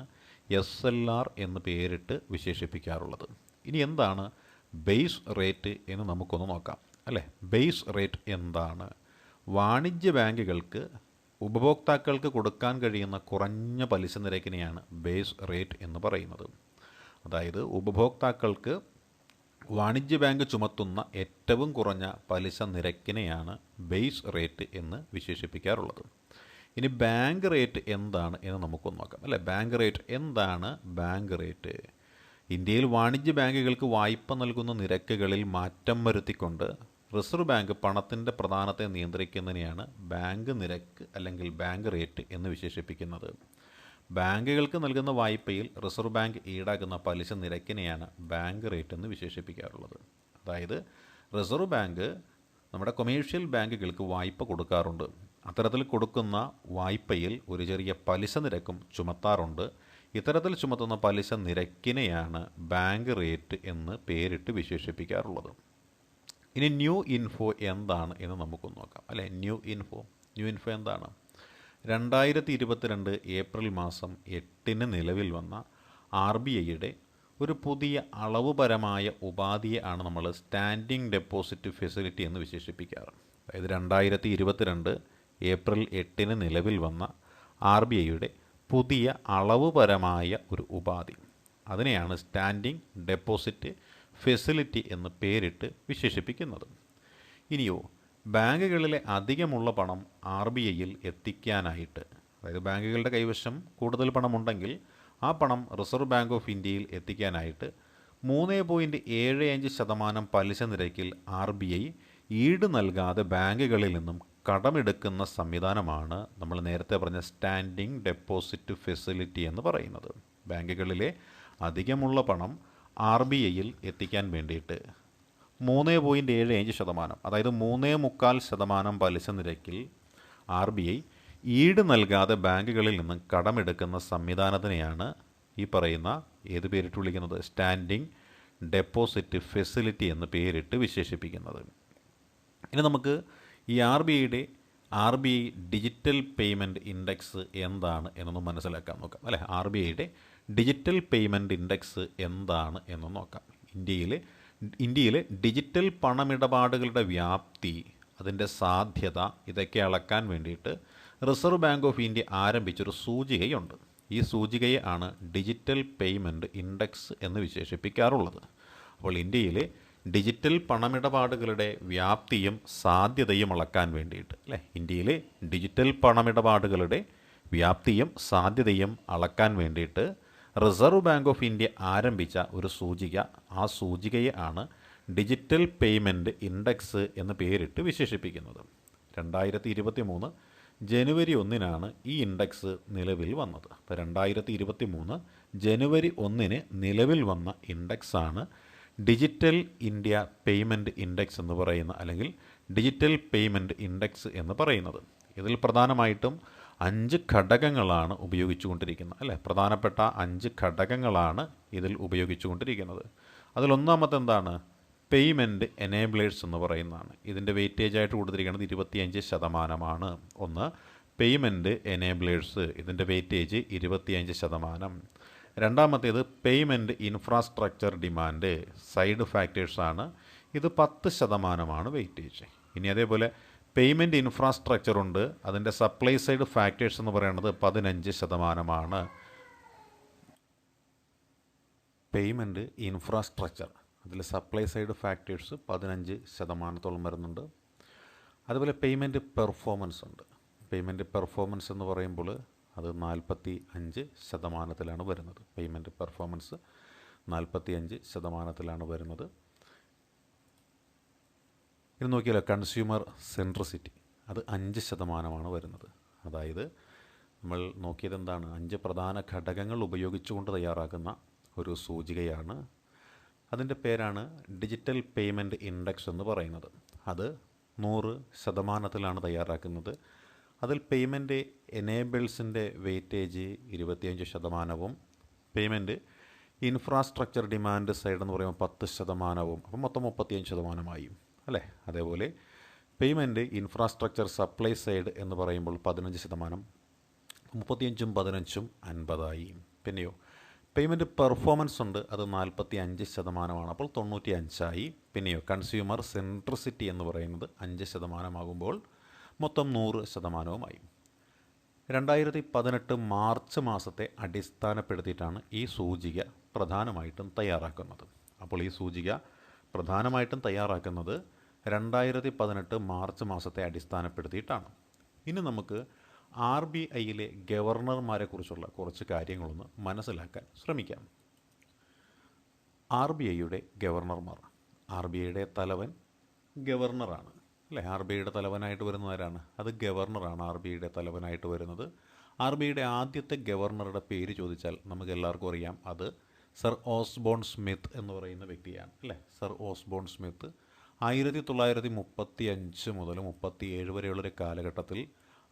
SLR എന്ന് പേരിട്ട് വിശേഷിപ്പിക്കാറുള്ളത്. ഇനി എന്താണ് ബേസ് റേറ്റ് എന്ന് നമുക്കൊന്ന് നോക്കാം, അല്ലേ? ബേസ് റേറ്റ് എന്താണ്? വാണിജ്യ ബാങ്കുകൾക്ക് ഉപഭോക്താക്കൾക്ക് കൊടുക്കാൻ കഴിയുന്ന കുറഞ്ഞ പലിശ നിരക്കിനെയാണ് ബേസ് റേറ്റ് എന്ന് പറയുന്നത്. അതായത് ഉപഭോക്താക്കൾക്ക് വാണിജ്യ ബാങ്ക് ചുമത്തുന്ന ഏറ്റവും കുറഞ്ഞ പലിശ നിരക്കിനെയാണ് ബേസ് റേറ്റ് എന്ന് വിശേഷിപ്പിക്കാറുള്ളത്. ഇനി ബാങ്ക് റേറ്റ് എന്താണ് എന്ന് നമുക്കൊന്ന് നോക്കാം, അല്ലേ? ബാങ്ക് റേറ്റ് എന്താണ്? ബാങ്ക് റേറ്റ് ഇന്ത്യയിൽ വാണിജ്യ ബാങ്കുകൾക്ക് വായ്പ നൽകുന്ന നിരക്കുകളിൽ മാറ്റം വരുത്തിക്കൊണ്ട് റിസർവ് ബാങ്ക് പണത്തിൻ്റെ പ്രധാനത്തെ നിയന്ത്രിക്കുന്നതിനെയാണ് ബാങ്ക് നിരക്ക് അല്ലെങ്കിൽ ബാങ്ക് റേറ്റ് എന്ന് വിശേഷിപ്പിക്കുന്നത്. ബാങ്കുകൾക്ക് നൽകുന്ന വായ്പയിൽ റിസർവ് ബാങ്ക് ഈടാക്കുന്ന പലിശ നിരക്കിനെയാണ് ബാങ്ക് റേറ്റ് എന്ന് വിശേഷിപ്പിക്കാറുള്ളത്. അതായത് റിസർവ് ബാങ്ക് നമ്മുടെ കൊമേഴ്ഷ്യൽ ബാങ്കുകൾക്ക് വായ്പ കൊടുക്കാറുണ്ട്. അത്തരത്തിൽ കൊടുക്കുന്ന വായ്പയിൽ ഒരു ചെറിയ പലിശ നിരക്കും ചുമത്താറുണ്ട്. ഇത്തരത്തിൽ ചുമത്തുന്ന പലിശ നിരക്കിനെയാണ് ബാങ്ക് റേറ്റ് എന്ന് പേരിട്ട് വിശേഷിപ്പിക്കാറുള്ളത്. ഇനി ന്യൂ ഇൻഫോ എന്താണ് എന്ന് നമുക്കൊന്ന് നോക്കാം, അല്ലേ? ന്യൂ ഇൻഫോ എന്താണ്? 2022 ഏപ്രിൽ മാസം 8 നിലവിൽ വന്ന RBIയുടെ ഒരു പുതിയ അളവുപരമായ ഉപാധിയെ ആണ് നമ്മൾ സ്റ്റാൻഡിംഗ് ഡെപ്പോസിറ്റ് ഫെസിലിറ്റി എന്ന് വിശേഷിപ്പിക്കാറ്. അതായത് 2022 ഏപ്രിൽ 8 നിലവിൽ വന്ന RBIയുടെ പുതിയ അളവുപരമായ ഒരു ഉപാധി, അതിനെയാണ് സ്റ്റാൻഡിംഗ് ഡെപ്പോസിറ്റ് ഫെസിലിറ്റി എന്ന് പേരിട്ട് വിശേഷിപ്പിക്കുന്നത്. ഇനിയോ, ബാങ്കുകളിലെ അധികമുള്ള പണം RBIയിൽ എത്തിക്കാനായിട്ട്, അതായത് ബാങ്കുകളുടെ കൈവശം കൂടുതൽ പണമുണ്ടെങ്കിൽ ആ പണം റിസർവ് ബാങ്ക് ഓഫ് ഇന്ത്യയിൽ എത്തിക്കാനായിട്ട് 3.75% പലിശ നിരക്കിൽ RBI ഈട് നൽകാതെ ബാങ്കുകളിൽ നിന്നും കടമെടുക്കുന്ന സംവിധാനമാണ് നമ്മൾ നേരത്തെ പറഞ്ഞ സ്റ്റാൻഡിംഗ് ഡെപ്പോസിറ്റ് ഫെസിലിറ്റി എന്ന് പറയുന്നത്. ബാങ്കുകളിലെ അധികമുള്ള പണം RBIയിൽ എത്തിക്കാൻ വേണ്ടിയിട്ട് 3.75%, അതായത് 3.25% പലിശ നിരക്കിൽ RBI ഈട് നൽകാതെ ബാങ്കുകളിൽ നിന്നും കടമെടുക്കുന്ന സംവിധാനത്തിനെയാണ് ഈ പറയുന്ന ഏത് പേരിട്ട് വിളിക്കുന്നത്? സ്റ്റാൻഡിംഗ് ഡെപ്പോസിറ്റ് ഫെസിലിറ്റി എന്ന് പേരിട്ട് വിശേഷിപ്പിക്കുന്നത്. ഇനി നമുക്ക് ഈ RBI ഡിജിറ്റൽ പേയ്മെൻറ്റ് ഇൻഡെക്സ് എന്താണ് എന്നൊന്ന് മനസ്സിലാക്കാൻ നോക്കാം, അല്ലേ? RBIയുടെ ഡിജിറ്റൽ പേയ്മെൻറ്റ് ഇൻഡെക്സ് എന്താണ് എന്ന് നോക്കാം. ഇന്ത്യയിലെ ഡിജിറ്റൽ പണമിടപാടുകളുടെ വ്യാപ്തി അതിൻ്റെ സാധ്യത ഇതൊക്കെ അളക്കാൻ വേണ്ടിയിട്ട് റിസർവ് ബാങ്ക് ഓഫ് ഇന്ത്യ ആരംഭിച്ചൊരു സൂചികയുണ്ട്. ഈ സൂചികയെ ആണ് ഡിജിറ്റൽ പേയ്മെൻറ്റ് ഇൻഡെക്സ് എന്ന് വിശേഷിപ്പിക്കാറുള്ളത്. അപ്പോൾ ഇന്ത്യയിലെ ഡിജിറ്റൽ പണമിടപാടുകളുടെ വ്യാപ്തിയും സാധ്യതയും അളക്കാൻ വേണ്ടിയിട്ട് അല്ലേ, ഇന്ത്യയിലെ ഡിജിറ്റൽ പണമിടപാടുകളുടെ വ്യാപ്തിയും സാധ്യതയും അളക്കാൻ വേണ്ടിയിട്ട് റിസർവ് ബാങ്ക് ഓഫ് ഇന്ത്യ ആരംഭിച്ച ഒരു സൂചിക, ആ സൂചികയെ ആണ് ഡിജിറ്റൽ പേയ്മെൻറ്റ് ഇൻഡെക്സ് എന്ന് പേരിട്ട് വിശേഷിപ്പിക്കുന്നത്. 2023 ജനുവരി 1 ഈ ഇൻഡെക്സ് നിലവിൽ വന്നത്. അപ്പോൾ 2023 ജനുവരി 1 നിലവിൽ വന്ന ഇൻഡെക്സാണ് ഡിജിറ്റൽ ഇന്ത്യ പേയ്മെൻറ്റ് ഇൻഡെക്സ് എന്ന് പറയുന്ന, അല്ലെങ്കിൽ ഡിജിറ്റൽ പേയ്മെൻറ്റ് ഇൻഡെക്സ് എന്ന് പറയുന്നത്. ഇതിൽ പ്രധാനമായിട്ടും 5 ഘടകങ്ങളാണ് ഉപയോഗിച്ചുകൊണ്ടിരിക്കുന്നത് അല്ലേ, പ്രധാനപ്പെട്ട 5 ഘടകങ്ങളാണ് ഇതിൽ ഉപയോഗിച്ചുകൊണ്ടിരിക്കുന്നത്. അതിലൊന്നാമത്തെ എന്താണ്? പേയ്മെൻറ്റ് എനേബിളേഴ്സ് എന്ന് പറയുന്നതാണ്. ഇതിൻ്റെ വെയിറ്റേജ് ആയിട്ട് കൊടുത്തിരിക്കുന്നത് 25%. ഒന്ന് പേയ്മെൻറ്റ് എനേബിളേഴ്സ്, ഇതിൻ്റെ വെയിറ്റേജ് 25%. രണ്ടാമത്തേത് പേയ്മെൻറ്റ് ഇൻഫ്രാസ്ട്രക്ചർ ഡിമാൻഡ്, സൈഡ് ഫാക്ടേഴ്സാണ്. ഇത് 10% വെയിറ്റേജ്. ഇനി അതേപോലെ പേയ്മെൻറ്റ് ഇൻഫ്രാസ്ട്രക്ചർ ഉണ്ട്, അതിൻ്റെ സപ്ലൈ സൈഡ് ഫാക്ടേഴ്സ് എന്ന് പറയുന്നത് 15%. പേയ്മെൻറ്റ് ഇൻഫ്രാസ്ട്രക്ചർ, അതിൽ സപ്ലൈ സൈഡ് ഫാക്ടേഴ്സ് 15% വരുന്നുണ്ട്. അതുപോലെ പേയ്മെൻറ്റ് പെർഫോമൻസ് ഉണ്ട്. പേയ്മെൻറ്റ് പെർഫോമൻസ് എന്ന് പറയുമ്പോൾ അത് 45% വരുന്നത്. പേയ്മെൻറ്റ് പെർഫോമൻസ് 45% വരുന്നത്. ഇത് നോക്കിയാലോ, കൺസ്യൂമർ സെൻട്രിസിറ്റി അത് 5% വരുന്നത്. അതായത് നമ്മൾ നോക്കിയത് എന്താണ്? 5 പ്രധാന ഘടകങ്ങൾ ഉപയോഗിച്ചുകൊണ്ട് തയ്യാറാക്കുന്ന ഒരു സൂചികയാണ്. അതിൻ്റെ പേരാണ് ഡിജിറ്റൽ പേയ്മെൻറ്റ് ഇൻഡെക്സ് എന്ന് പറയുന്നത്. അത് 100% തയ്യാറാക്കുന്നത്. അതിൽ പേയ്മെൻറ്റ് എനേബിൾസിൻ്റെ weightage 25%, payment infrastructure demand side എന്ന് പറയുമ്പോൾ 10%, അപ്പം മൊത്തം 35% അല്ലേ. അതേപോലെ പേയ്മെൻറ്റ് ഇൻഫ്രാസ്ട്രക്ചർ സപ്ലൈ സൈഡ് എന്ന് പറയുമ്പോൾ 15%, 35ഉം 15ഉം 50. പിന്നെയോ പേയ്മെൻറ്റ് പെർഫോമൻസ് ഉണ്ട്, അത് 45%, അപ്പോൾ 95. പിന്നെയോ കൺസ്യൂമർ സെൻട്രിസിറ്റി എന്ന് പറയുന്നത് 5% മൊത്തം 100%. 2018 മാർച്ച് മാസത്തെ അടിസ്ഥാനപ്പെടുത്തിയിട്ടാണ് ഈ സൂചിക പ്രധാനമായിട്ടും തയ്യാറാക്കുന്നത്. അപ്പോൾ ഈ സൂചിക പ്രധാനമായിട്ടും തയ്യാറാക്കുന്നത് 2018 മാർച്ച് മാസത്തെ അടിസ്ഥാനപ്പെടുത്തിയിട്ടാണ്. ഇനി നമുക്ക് RBIയിലെ ഗവർണർമാരെ കുറിച്ചുള്ള കുറച്ച് കാര്യങ്ങളൊന്ന് മനസ്സിലാക്കാൻ ശ്രമിക്കാം. RBIയുടെ ഗവർണർമാർ, RBIയുടെ തലവൻ ഗവർണറാണ് അല്ലേ. RBIയുടെ തലവനായിട്ട് വരുന്നവരാണ്, അത് ഗവർണറാണ് RBIയുടെ തലവനായിട്ട് വരുന്നത്. RBIയുടെ ആദ്യത്തെ ഗവർണറുടെ പേര് ചോദിച്ചാൽ നമുക്ക് എല്ലാവർക്കും അറിയാം, അത് സർ ഓസ്ബോൺ സ്മിത്ത് എന്ന് പറയുന്ന വ്യക്തിയാണ് അല്ലേ. സർ ഓസ്ബോൺ സ്മിത്ത് 1935 മുതൽ 37 വരെയുള്ളൊരു കാലഘട്ടത്തിൽ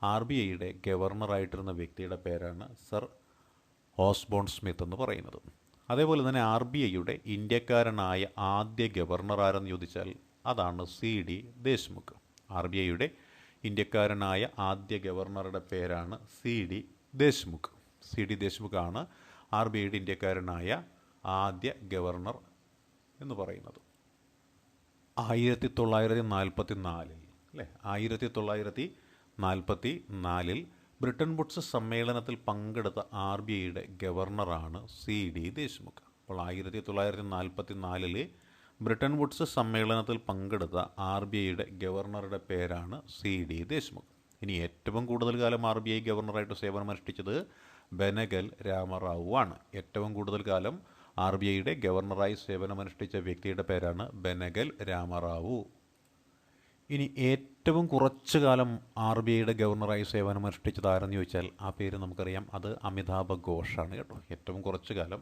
RBIയുടെ ഗവർണറായിട്ടിരുന്ന വ്യക്തിയുടെ പേരാണ് സർ ഓസ്ബോൺ സ്മിത്ത് എന്ന് പറയുന്നത്. അതേപോലെ തന്നെ RBIയുടെ ഇന്ത്യക്കാരനായ ആദ്യ ഗവർണർ ആരെന്ന് ചോദിച്ചാൽ അതാണ് CD ദേശ്മുഖ്. RBIയുടെ ഇന്ത്യക്കാരനായ ആദ്യ ഗവർണറുടെ പേരാണ് CD ദേശ്മുഖ്. CD ദേശ്മുഖാണ് RBIയുടെ ഇന്ത്യക്കാരനായ ആദ്യ ഗവർണർ എന്ന് പറയുന്നത്. 1944 അല്ലേ, 1944 ബ്രിട്ടൻ വുഡ്സ് സമ്മേളനത്തിൽ പങ്കെടുത്ത RBIയുടെ ഗവർണറാണ് CD ദേശ്മുഖ്. അപ്പോൾ 1944 ബ്രിട്ടൻ വുഡ്സ് സമ്മേളനത്തിൽ പങ്കെടുത്ത RBIയുടെ ഗവർണറുടെ പേരാണ് CD ദേശ്മുഖ്. ഇനി ഏറ്റവും കൂടുതൽ കാലം RBI ഗവർണറായിട്ട് സേവനമനുഷ്ഠിച്ചത് ബെനഗൽ രാമറാവു ആണ്. ഏറ്റവും കൂടുതൽ കാലം RBIയുടെ ഗവർണറായി സേവനമനുഷ്ഠിച്ച വ്യക്തിയുടെ പേരാണ് ബെനഗൽ രാമറാവു. ഇനി ഏറ്റവും കുറച്ചു കാലം RBIയുടെ ഗവർണറായി സേവനമനുഷ്ഠിച്ചത് ആരെന്ന് ചോദിച്ചാൽ ആ പേര് നമുക്കറിയാം, അത് അമിതാഭ് ഘോഷാണ് കേട്ടോ. ഏറ്റവും കുറച്ചു കാലം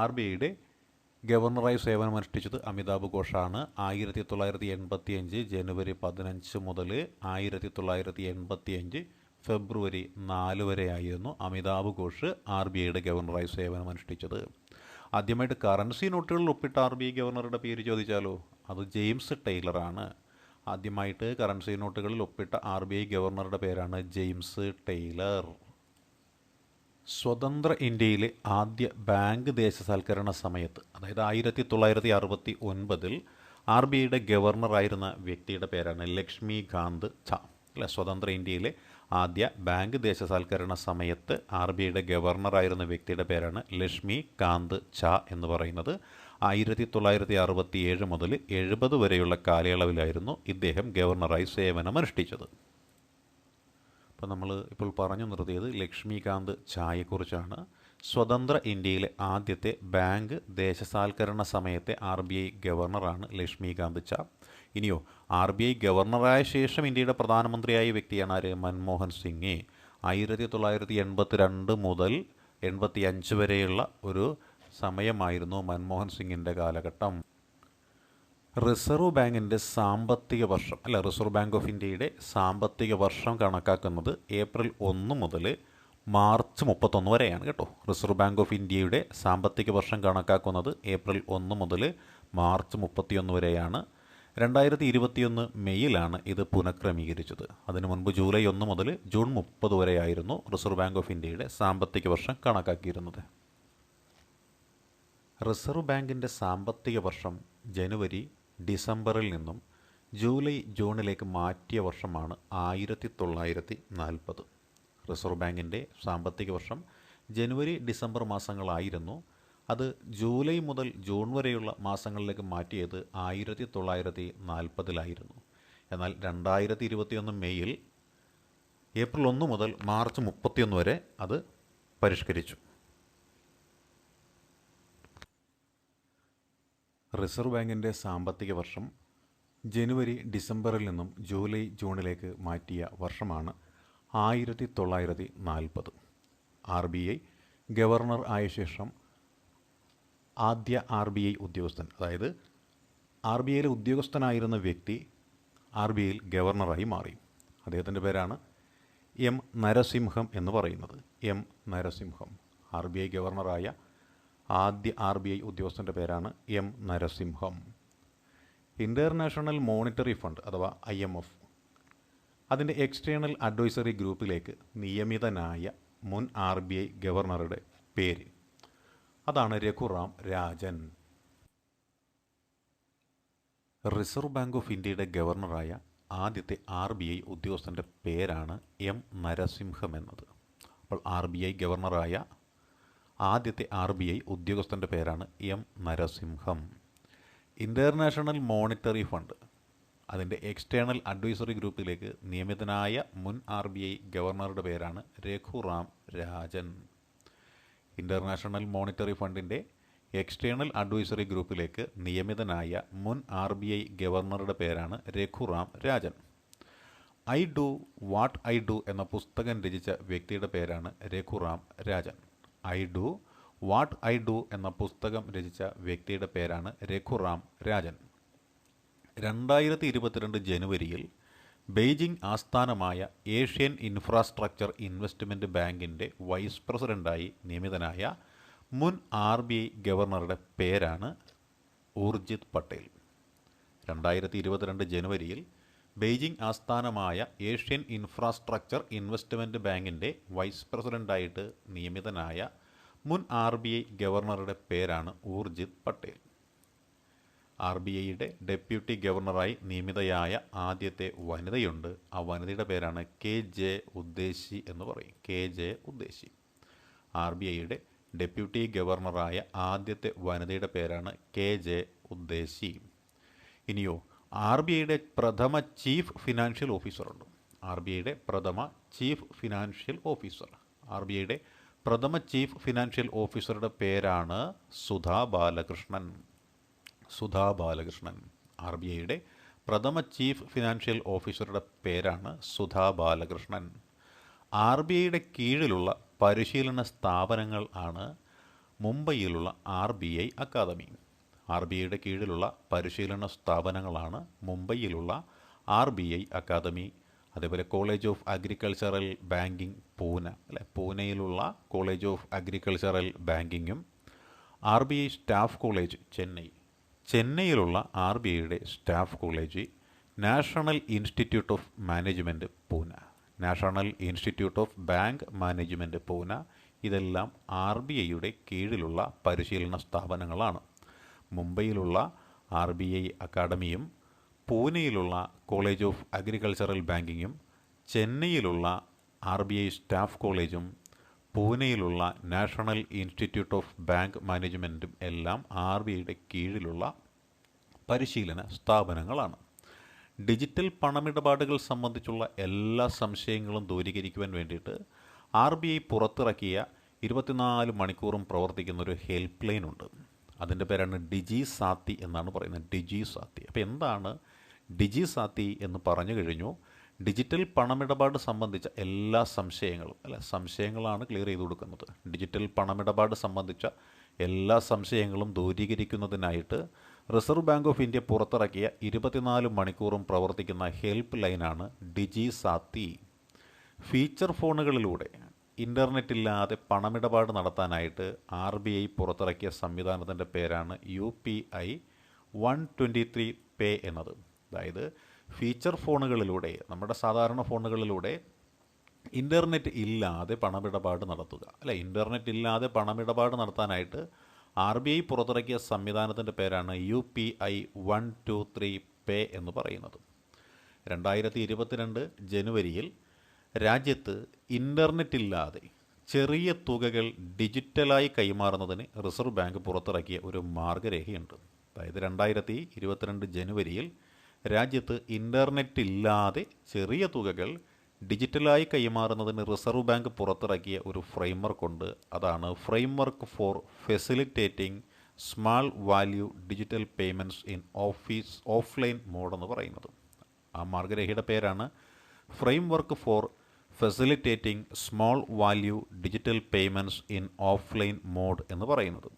RBIയുടെ ഗവർണറായി സേവനമനുഷ്ഠിച്ചത് അമിതാഭ് ഘോഷാണ്. 1985 ജനുവരി 15 മുതൽ 1985 ഫെബ്രുവരി 4 വരെ ആയിരുന്നു അമിതാഭ് ഘോഷ് RBIയുടെ ഗവർണറായി സേവനമനുഷ്ഠിച്ചത്. ആദ്യമായിട്ട് കറൻസി നോട്ടുകളിൽ ഒപ്പിട്ട RBI ഗവർണറുടെ പേര് ചോദിച്ചാലോ, അത് ജെയിംസ് ടൈലറാണ്. ആദ്യമായിട്ട് കറൻസി നോട്ടുകളിൽ ഒപ്പിട്ട RBI ഗവർണറുടെ പേരാണ് ജെയിംസ് ടൈലർ. സ്വതന്ത്ര ഇന്ത്യയിലെ ആദ്യ ബാങ്ക് ദേശസാൽക്കരണ സമയത്ത്, അതായത് 1969 ആർ ബി ഐയുടെ ഗവർണറായിരുന്ന വ്യക്തിയുടെ പേരാണ് ലക്ഷ്മികാന്ത് ഝാ. അല്ലെ, സ്വതന്ത്ര ഇന്ത്യയിലെ ആദ്യ ബാങ്ക് ദേശസാൽക്കരണ സമയത്ത് ആർ ബി ഐയുടെ ഗവർണറായിരുന്ന വ്യക്തിയുടെ പേരാണ് ലക്ഷ്മികാന്ത് ഝാ എന്ന് പറയുന്നത്. 1967 മുതൽ 70 വരെയുള്ള കാലയളവിലായിരുന്നു ഇദ്ദേഹം ഗവർണറായി സേവനമനുഷ്ഠിച്ചത്. അപ്പോൾ നമ്മൾ ഇപ്പോൾ പറഞ്ഞു നിർത്തിയത് ലക്ഷ്മികാന്ത് ഝായെക്കുറിച്ചാണ്. സ്വതന്ത്ര ഇന്ത്യയിലെ ആദ്യത്തെ ബാങ്ക് ദേശസാൽക്കരണ സമയത്തെ ആർ ബി ഐ ഗവർണറാണ് ലക്ഷ്മികാന്ത് ഝാ. ഇനിയോ, ആർ ബി ഐ ഗവർണറായ ശേഷം ഇന്ത്യയുടെ പ്രധാനമന്ത്രിയായ വ്യക്തിയാണ് ആര്? മൻമോഹൻ സിംഗ്. 1982 മുതൽ 85 വരെയുള്ള ഒരു സമയമായിരുന്നു മൻമോഹൻ സിംഗിൻ്റെ കാലഘട്ടം. റിസർവ് ബാങ്കിൻ്റെ സാമ്പത്തിക വർഷം, അല്ല, റിസർവ് ബാങ്ക് ഓഫ് ഇന്ത്യയുടെ സാമ്പത്തിക വർഷം കണക്കാക്കുന്നത് ഏപ്രിൽ 1 മുതൽ മാർച്ച് 31 വരെയാണ് കേട്ടോ. റിസർവ് ബാങ്ക് ഓഫ് ഇന്ത്യയുടെ സാമ്പത്തിക വർഷം കണക്കാക്കുന്നത് ഏപ്രിൽ 1 മുതൽ മാർച്ച് 31 വരെയാണ്. 2021 മെയ്യിലാണ് ഇത് പുനഃക്രമീകരിച്ചത്. അതിനു മുൻപ് ജൂലൈ 1 മുതൽ ജൂൺ 30 വരെയായിരുന്നു റിസർവ് ബാങ്ക് ഓഫ് ഇന്ത്യയുടെ സാമ്പത്തിക വർഷം കണക്കാക്കിയിരുന്നത്. റിസർവ് ബാങ്കിൻ്റെ സാമ്പത്തിക വർഷം ജനുവരി ഡിസംബറിൽ നിന്നും ജൂലൈ ജൂണിലേക്ക് മാറ്റിയ വർഷമാണ് 1940. റിസർവ് ബാങ്കിൻ്റെ സാമ്പത്തിക വർഷം ജനുവരി ഡിസംബർ മാസങ്ങളായിരുന്നു. അത് ജൂലൈ മുതൽ ജൂൺ വരെയുള്ള മാസങ്ങളിലേക്ക് മാറ്റിയത് 1940-ലായിരുന്നു. എന്നാൽ 2021 മെയ്യിൽ ഏപ്രിൽ 1 മുതൽ മാർച്ച് 31 വരെ അത് പരിഷ്കരിച്ചു. റിസർവ് ബാങ്കിൻ്റെ സാമ്പത്തിക വർഷം ജനുവരി ഡിസംബറിൽ നിന്നും ജൂലൈ ജൂണിലേക്ക് മാറ്റിയ വർഷമാണ് 1940. ആർ ബി ഐ ഗവർണർ ആയ ശേഷം ആദ്യ ആർ ബി ഐ ഉദ്യോഗസ്ഥൻ, അതായത് ആർ ബി ഐയിലെ ഉദ്യോഗസ്ഥനായിരുന്ന വ്യക്തി ആർ ബി ഐയിൽ ഗവർണറായി മാറി. അദ്ദേഹത്തിൻ്റെ പേരാണ് എം നരസിംഹം എന്ന് പറയുന്നത്. M Narasimham. R B I ഗവർണറായ ആദ്യ ആർ ബി ഐ ഉദ്യോഗസ്ഥൻ്റെ പേരാണ് M Narasimham. International Monetary Fund അഥവാ IMF, അതിൻ്റെ എക്സ്റ്റേണൽ അഡ്വൈസറി ഗ്രൂപ്പിലേക്ക് നിയമിതനായ മുൻ ആർ ബി ഐ ഗവർണറുടെ പേര് അതാണ് Raghuram Rajan. Reserve Bank of ഇന്ത്യയുടെ ഗവർണറായ ആദ്യത്തെ ആർ ബി ഐ ഉദ്യോഗസ്ഥൻ്റെ പേരാണ് എം നരസിംഹം എന്നത്. അപ്പോൾ ആർ ബി ഐ ഗവർണറായ ആദ്യത്തെ ആർ ബി ഐ ഉദ്യോഗസ്ഥൻ്റെ പേരാണ് M Narasimham. International Monetary Fund അതിൻ്റെ എക്സ്റ്റേണൽ അഡ്വൈസറി ഗ്രൂപ്പിലേക്ക് നിയമിതനായ മുൻ ആർ ബി ഐ ഗവർണറുടെ പേരാണ് രഘുറാം രാജൻ. ഇൻ്റർനാഷണൽ മോണിറ്ററി ഫണ്ടിൻ്റെ എക്സ്റ്റേണൽ അഡ്വൈസറി ഗ്രൂപ്പിലേക്ക് നിയമിതനായ മുൻ ആർ ബി ഐ ഗവർണറുടെ പേരാണ് Raghuram Rajan. I Do What I Do എന്ന പുസ്തകം രചിച്ച വ്യക്തിയുടെ പേരാണ് Raghuram Rajan. I Do What I Do എന്ന പുസ്തകം രചിച്ച വ്യക്തിയുടെ പേരാണ് രഘുറാം രാജൻ. 2022 ജനുവരിയിൽ ബെയ്ജിംഗ് ആസ്ഥാനമായ ഏഷ്യൻ ഇൻഫ്രാസ്ട്രക്ചർ ഇൻവെസ്റ്റ്മെൻറ്റ് ബാങ്കിൻ്റെ വൈസ് പ്രസിഡൻ്റായി നിയമിതനായ മുൻ ആർ ബി ഐ ഗവർണറുടെ പേരാണ് ഊർജിത് പട്ടേൽ. 2022 ജനുവരിയിൽ ബെയ്ജിംഗ് ആസ്ഥാനമായ ഏഷ്യൻ ഇൻഫ്രാസ്ട്രക്ചർ ഇൻവെസ്റ്റ്മെൻറ്റ് ബാങ്കിൻ്റെ വൈസ് പ്രസിഡൻ്റായിട്ട് നിയമിതനായ മുൻ ആർ ബി ഐ ഗവർണറുടെ പേരാണ് ഊർജിത് പട്ടേൽ. ആർ ബി ഐയുടെ ഡെപ്യൂട്ടി ഗവർണറായി നിയമിതയായ ആദ്യത്തെ വനിതയുണ്ട്. ആ വനിതയുടെ പേരാണ് KJ ഉദ്ദേശി എന്ന് പറയും. KJ ഉദ്ദേശി. ആർ ബി ഐയുടെ ഡെപ്യൂട്ടി ഗവർണറായ ആദ്യത്തെ വനിതയുടെ പേരാണ് KJ ഉദ്ദേശി. ഇനിയോ, ആർ ബി ഐയുടെ പ്രഥമ ചീഫ് ഫിനാൻഷ്യൽ ഓഫീസറുണ്ട്. ആർ ബി ഐയുടെ പ്രഥമ chief financial officer. R B ഐയുടെ പ്രഥമ ചീഫ് ഫിനാൻഷ്യൽ ഓഫീസറുടെ പേരാണ് സുധാ ബാലകൃഷ്ണൻ. സുധാ ബാലകൃഷ്ണൻ. ആർ ബി ഐയുടെ പ്രഥമ ചീഫ് ഫിനാൻഷ്യൽ ഓഫീസറുടെ പേരാണ് സുധാ ബാലകൃഷ്ണൻ. ആർ ബി ഐയുടെ കീഴിലുള്ള പരിശീലന സ്ഥാപനങ്ങൾ ആണ് മുംബൈയിലുള്ള R B I Academy. R B ഐയുടെ കീഴിലുള്ള പരിശീലന സ്ഥാപനങ്ങളാണ് മുംബൈയിലുള്ള ആർ ബി ഐ അക്കാദമി. അതേപോലെ College of Agricultural Banking Pune, അല്ലെ, പൂനെയിലുള്ള കോളേജ് ഓഫ് അഗ്രികൾച്ചറൽ ബാങ്കിങ്ങും R B I staff college ചെന്നൈയിലുള്ള ആർ ബി ഐയുടെ staff college, National Institute of Management Pune, National Institute of Bank Management Pune, ഇതെല്ലാം ആർ ബി ഐയുടെ കീഴിലുള്ള പരിശീലന സ്ഥാപനങ്ങളാണ്. മുംബൈയിലുള്ള RBI അക്കാഡമിയും പൂനെയിലുള്ള കോളേജ് ഓഫ് അഗ്രികൾച്ചറൽ ബാങ്കിങ്ങും ചെന്നൈയിലുള്ള RBI സ്റ്റാഫ് കോളേജും പൂനെയിലുള്ള നാഷണൽ ഇൻസ്റ്റിറ്റ്യൂട്ട് ഓഫ് ബാങ്ക് മാനേജ്മെൻറ്റും എല്ലാം RBIയുടെ കീഴിലുള്ള പരിശീലന സ്ഥാപനങ്ങളാണ്. ഡിജിറ്റൽ പണമിടപാടുകൾ സംബന്ധിച്ചുള്ള എല്ലാ സംശയങ്ങളും ദൂരീകരിക്കുവാൻ വേണ്ടിയിട്ട് RBI പുറത്തിറക്കിയ 24 മണിക്കൂറും പ്രവർത്തിക്കുന്ന ഒരു ഹെൽപ്പ് ലൈൻ ഉണ്ട്. അതിൻ്റെ പേരാണ് ഡിജി സാത്തി എന്നാണ് പറയുന്നത്. ഡിജി സാത്തി. അപ്പോൾ എന്താണ് ഡിജി സാത്തി എന്ന് പറഞ്ഞു കഴിഞ്ഞു? ഡിജിറ്റൽ പണമിടപാട് സംബന്ധിച്ച എല്ലാ സംശയങ്ങളും സംശയങ്ങളാണ് ക്ലിയർ ചെയ്ത് കൊടുക്കുന്നത്. ഡിജിറ്റൽ പണമിടപാട് സംബന്ധിച്ച എല്ലാ സംശയങ്ങളും ദൂരീകരിക്കുന്നതിനായിട്ട് റിസർവ് ബാങ്ക് ഓഫ് ഇന്ത്യ പുറത്തിറക്കിയ 24 മണിക്കൂറും പ്രവർത്തിക്കുന്ന ഹെൽപ്പ് ലൈനാണ് ഡിജി സാത്തി. ഫീച്ചർ ഫോണുകളിലൂടെ ഇൻ്റർനെറ്റ് ഇല്ലാതെ പണമിടപാട് നടത്താനായിട്ട് RBI പുറത്തിറക്കിയ സംവിധാനത്തിൻ്റെ പേരാണ് UPI 123 പേ എന്നത്. അതായത് ഫീച്ചർ ഫോണുകളിലൂടെ, നമ്മുടെ സാധാരണ ഫോണുകളിലൂടെ ഇൻ്റർനെറ്റ് ഇല്ലാതെ പണമിടപാട് നടത്തുക ഇൻ്റർനെറ്റ് ഇല്ലാതെ പണമിടപാട് നടത്താനായിട്ട് RBI പുറത്തിറക്കിയ സംവിധാനത്തിൻ്റെ പേരാണ് UPI 123 പേ എന്ന് പറയുന്നത്. 2022 ജനുവരിയിൽ രാജ്യത്ത് ഇൻ്റർനെറ്റ് ഇല്ലാതെ ചെറിയ തുകകൾ ഡിജിറ്റലായി കൈമാറുന്നതിന് റിസർവ് ബാങ്ക് പുറത്തിറക്കിയ ഒരു മാർഗരേഖയുണ്ട്. അതായത് 2022 ജനുവരിയിൽ രാജ്യത്ത് ഇൻ്റർനെറ്റ് ഇല്ലാതെ ചെറിയ തുകകൾ ഡിജിറ്റലായി കൈമാറുന്നതിന് റിസർവ് ബാങ്ക് പുറത്തിറക്കിയ ഒരു ഫ്രെയിംവർക്കുണ്ട്. അതാണ് framework for facilitating small value digital payments in offline mode എന്ന് പറയുന്നത്. ആ മാർഗരേഖയുടെ പേരാണ് framework for facilitating small value digital payments in offline mode എന്ന് പറയുന്നത്.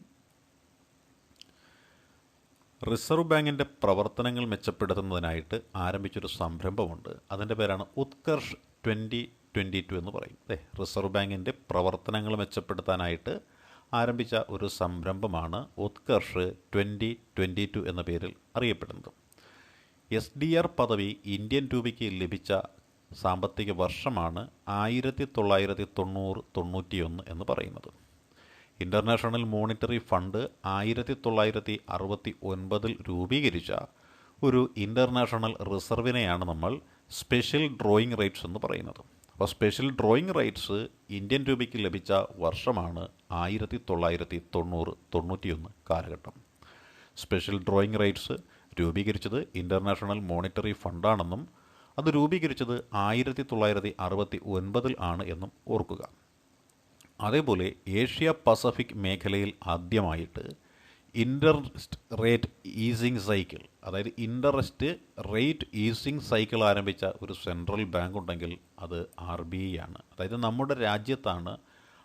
റിസർവ് ബാങ്കിൻ്റെ പ്രവർത്തനങ്ങൾ മെച്ചപ്പെടുത്തുന്നതിനായിട്ട് ആരംഭിച്ചൊരു സംരംഭമുണ്ട്. അതിൻ്റെ പേരാണ് ഉത്കർഷ് 2022 എന്ന് പറയും. റിസർവ് ബാങ്കിൻ്റെ പ്രവർത്തനങ്ങൾ മെച്ചപ്പെടുത്താനായിട്ട് ആരംഭിച്ച ഒരു സംരംഭമാണ് ഉത്കർഷ് 2022 എന്ന പേരിൽ അറിയപ്പെടുന്നത്. SDR പദവി ഇന്ത്യൻ രൂപയ്ക്ക് ലഭിച്ച സാമ്പത്തിക വർഷമാണ് 1990-91 എന്ന് പറയുന്നത്. ഇൻ്റർനാഷണൽ മോണിറ്ററി ഫണ്ട് 1969 രൂപീകരിച്ച ഒരു ഇൻ്റർനാഷണൽ റിസർവിനെയാണ് നമ്മൾ സ്പെഷ്യൽ ഡ്രോയിങ് റൈറ്റ്സ് എന്ന് പറയുന്നത്. അപ്പോൾ സ്പെഷ്യൽ ഡ്രോയിങ് റൈറ്റ്സ് ഇന്ത്യൻ രൂപയ്ക്ക് ലഭിച്ച വർഷമാണ് 1990-91 കാലഘട്ടം. സ്പെഷ്യൽ ഡ്രോയിങ് റൈറ്റ്സ് രൂപീകരിച്ചത് ഇൻ്റർനാഷണൽ മോണിറ്ററി ഫണ്ടാണെന്നും അത് രൂപീകരിച്ചത് 1969 ആണ് എന്നും ഓർക്കുക. അതേപോലെ ഏഷ്യ പസഫിക് മേഖലയിൽ ആദ്യമായിട്ട് ഇൻട്രസ്റ്റ് റേറ്റ് ഈസിങ് സൈക്കിൾ, അതായത് ഇൻട്രസ്റ്റ് റേറ്റ് ഈസിങ് സൈക്കിൾ ആരംഭിച്ച ഒരു സെൻട്രൽ ബാങ്ക് ഉണ്ടെങ്കിൽ അത് RBI ആണ്. അതായത് നമ്മുടെ രാജ്യത്താണ്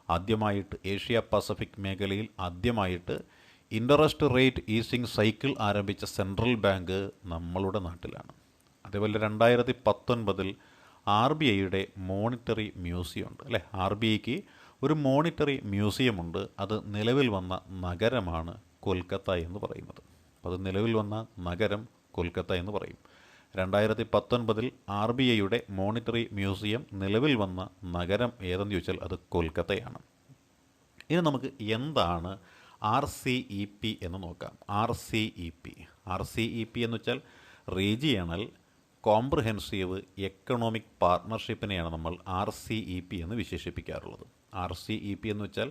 ആദ്യമായിട്ട് ഏഷ്യ പസഫിക് മേഖലയിൽ ആദ്യമായിട്ട് ഇൻട്രസ്റ്റ് റേറ്റ് ഈസിങ് സൈക്കിൾ ആരംഭിച്ച സെൻട്രൽ ബാങ്ക് നമ്മളുടെ നാട്ടിലാണ്. അതേപോലെ 2019 RBIയുടെ മോണിറ്ററി മ്യൂസിയം ഉണ്ട് RBIക്ക് ഒരു മോണിറ്ററി മ്യൂസിയമുണ്ട്. അത് നിലവിൽ വന്ന നഗരമാണ് കൊൽക്കത്ത എന്ന് പറയുന്നത്. അത് നിലവിൽ വന്ന നഗരം കൊൽക്കത്ത എന്ന് പറയും. 2019 RBIയുടെ മോണിറ്ററി മ്യൂസിയം നിലവിൽ വന്ന നഗരം ഏതെന്ന് ചോദിച്ചാൽ അത് കൊൽക്കത്തയാണ്. ഇനി നമുക്ക് എന്താണ് RCEP എന്ന് നോക്കാം. RCEP എന്ന് വെച്ചാൽ റീജിയണൽ കോംപ്രിഹെൻസീവ് എക്കണോമിക് പാർട്ട്ണർഷിപ്പിനെയാണ് നമ്മൾ RCEP എന്ന് വിശേഷിപ്പിക്കാറുള്ളത്. RCEP എന്ന് വെച്ചാൽ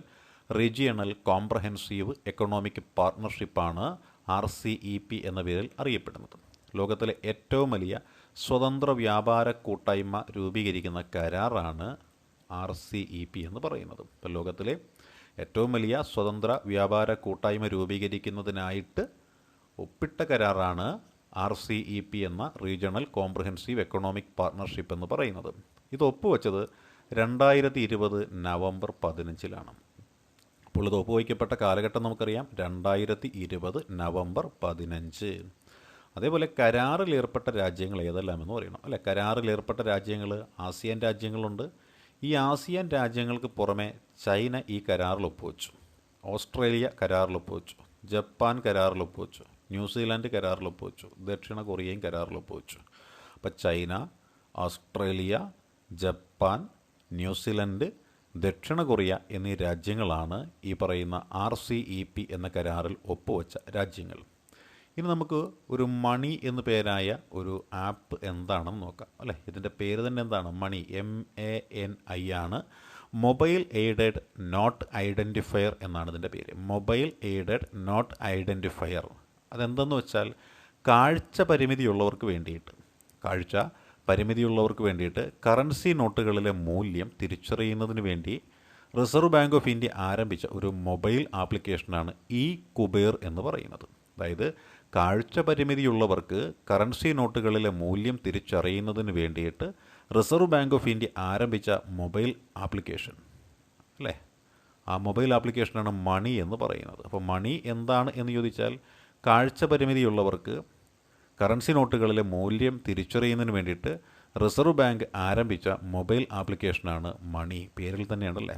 റീജിയണൽ കോംപ്രിഹെൻസീവ് എക്കണോമിക് പാർട്ട്ണർഷിപ്പാണ് RCEP എന്ന പേരിൽ അറിയപ്പെടുന്നത്. ലോകത്തിലെ ഏറ്റവും വലിയ സ്വതന്ത്ര വ്യാപാര കൂട്ടായ്മ രൂപീകരിക്കുന്ന കരാറാണ് RCEP എന്ന് പറയുന്നത്. ഇപ്പോൾ ലോകത്തിലെ ഏറ്റവും വലിയ സ്വതന്ത്ര വ്യാപാര കൂട്ടായ്മ രൂപീകരിക്കുന്നതിനായിട്ട് ഒപ്പിട്ട കരാറാണ് RCEP എന്ന റീജിയണൽ കോംപ്രിഹെൻസീവ് എക്കണോമിക് പാർട്ട്ണർഷിപ്പ് എന്ന് പറയുന്നത്. ഇത് ഒപ്പുവെച്ചത് 2020 നവംബർ 15 അപ്പോൾ ഇത് ഒപ്പുവയ്ക്കപ്പെട്ട കാലഘട്ടം നമുക്കറിയാം, 2020 നവംബർ 15. അതേപോലെ കരാറിൽ ഏർപ്പെട്ട രാജ്യങ്ങൾ ഏതെല്ലാം എന്ന് പറയണം കരാറിൽ ഏർപ്പെട്ട രാജ്യങ്ങൾ ആസിയാൻ രാജ്യങ്ങളുണ്ട്. ഈ ആസിയാൻ രാജ്യങ്ങൾക്ക് പുറമെ ചൈന ഈ കരാറിൽ ഒപ്പുവെച്ചു, ഓസ്ട്രേലിയ കരാറിൽ ഒപ്പുവെച്ചു, ജപ്പാൻ കരാറിൽ ഒപ്പുവെച്ചു, ന്യൂസിലാൻഡ് കരാറിൽ ഒപ്പുവെച്ചു, ദക്ഷിണ കൊറിയയും കരാറിൽ ഒപ്പുവെച്ചു. അപ്പോൾ ചൈന, ഓസ്ട്രേലിയ, ജപ്പാൻ, ന്യൂസിലൻഡ്, ദക്ഷിണ കൊറിയ എന്നീ രാജ്യങ്ങളാണ് ഈ പറയുന്ന RCEP എന്ന കരാറിൽ ഒപ്പുവെച്ച രാജ്യങ്ങൾ. ഇനി നമുക്ക് ഒരു മണി എന്ന് പേരായ ഒരു ആപ്പ് എന്താണെന്ന് നോക്കാം അല്ലേ. ഇതിൻ്റെ പേര് തന്നെ എന്താണ്? മണി, MANI ആണ്. മൊബൈൽ എയ്ഡഡ് നോട്ട് ഐഡൻറ്റിഫയർ എന്നാണ് ഇതിൻ്റെ പേര്. Mobile aided note identifier. അതെന്തെന്ന് വെച്ചാൽ കാഴ്ച പരിമിതിയുള്ളവർക്ക് വേണ്ടിയിട്ട് കറൻസി നോട്ടുകളിലെ മൂല്യം തിരിച്ചറിയുന്നതിന് വേണ്ടി റിസർവ് ബാങ്ക് ഓഫ് ഇന്ത്യ ആരംഭിച്ച ഒരു മൊബൈൽ ആപ്ലിക്കേഷനാണ് ഇ കുബേർ എന്ന് പറയുന്നത്. അതായത് കാഴ്ച പരിമിതിയുള്ളവർക്ക് കറൻസി നോട്ടുകളിലെ മൂല്യം തിരിച്ചറിയുന്നതിന് വേണ്ടിയിട്ട് റിസർവ് ബാങ്ക് ഓഫ് ഇന്ത്യ ആരംഭിച്ച മൊബൈൽ ആപ്ലിക്കേഷൻ അല്ലേ. ആ മൊബൈൽ ആപ്ലിക്കേഷനാണ് മണി എന്ന് പറയുന്നത്. അപ്പോൾ മണി എന്താണ് എന്ന് ചോദിച്ചാൽ കാഴ്ച പരിമിതിയുള്ളവർക്ക് കറൻസി നോട്ടുകളിലെ മൂല്യം തിരിച്ചറിയുന്നതിന് വേണ്ടിയിട്ട് റിസർവ് ബാങ്ക് ആരംഭിച്ച മൊബൈൽ ആപ്ലിക്കേഷനാണ് മണി. പേരിൽ തന്നെയാണല്ലേ.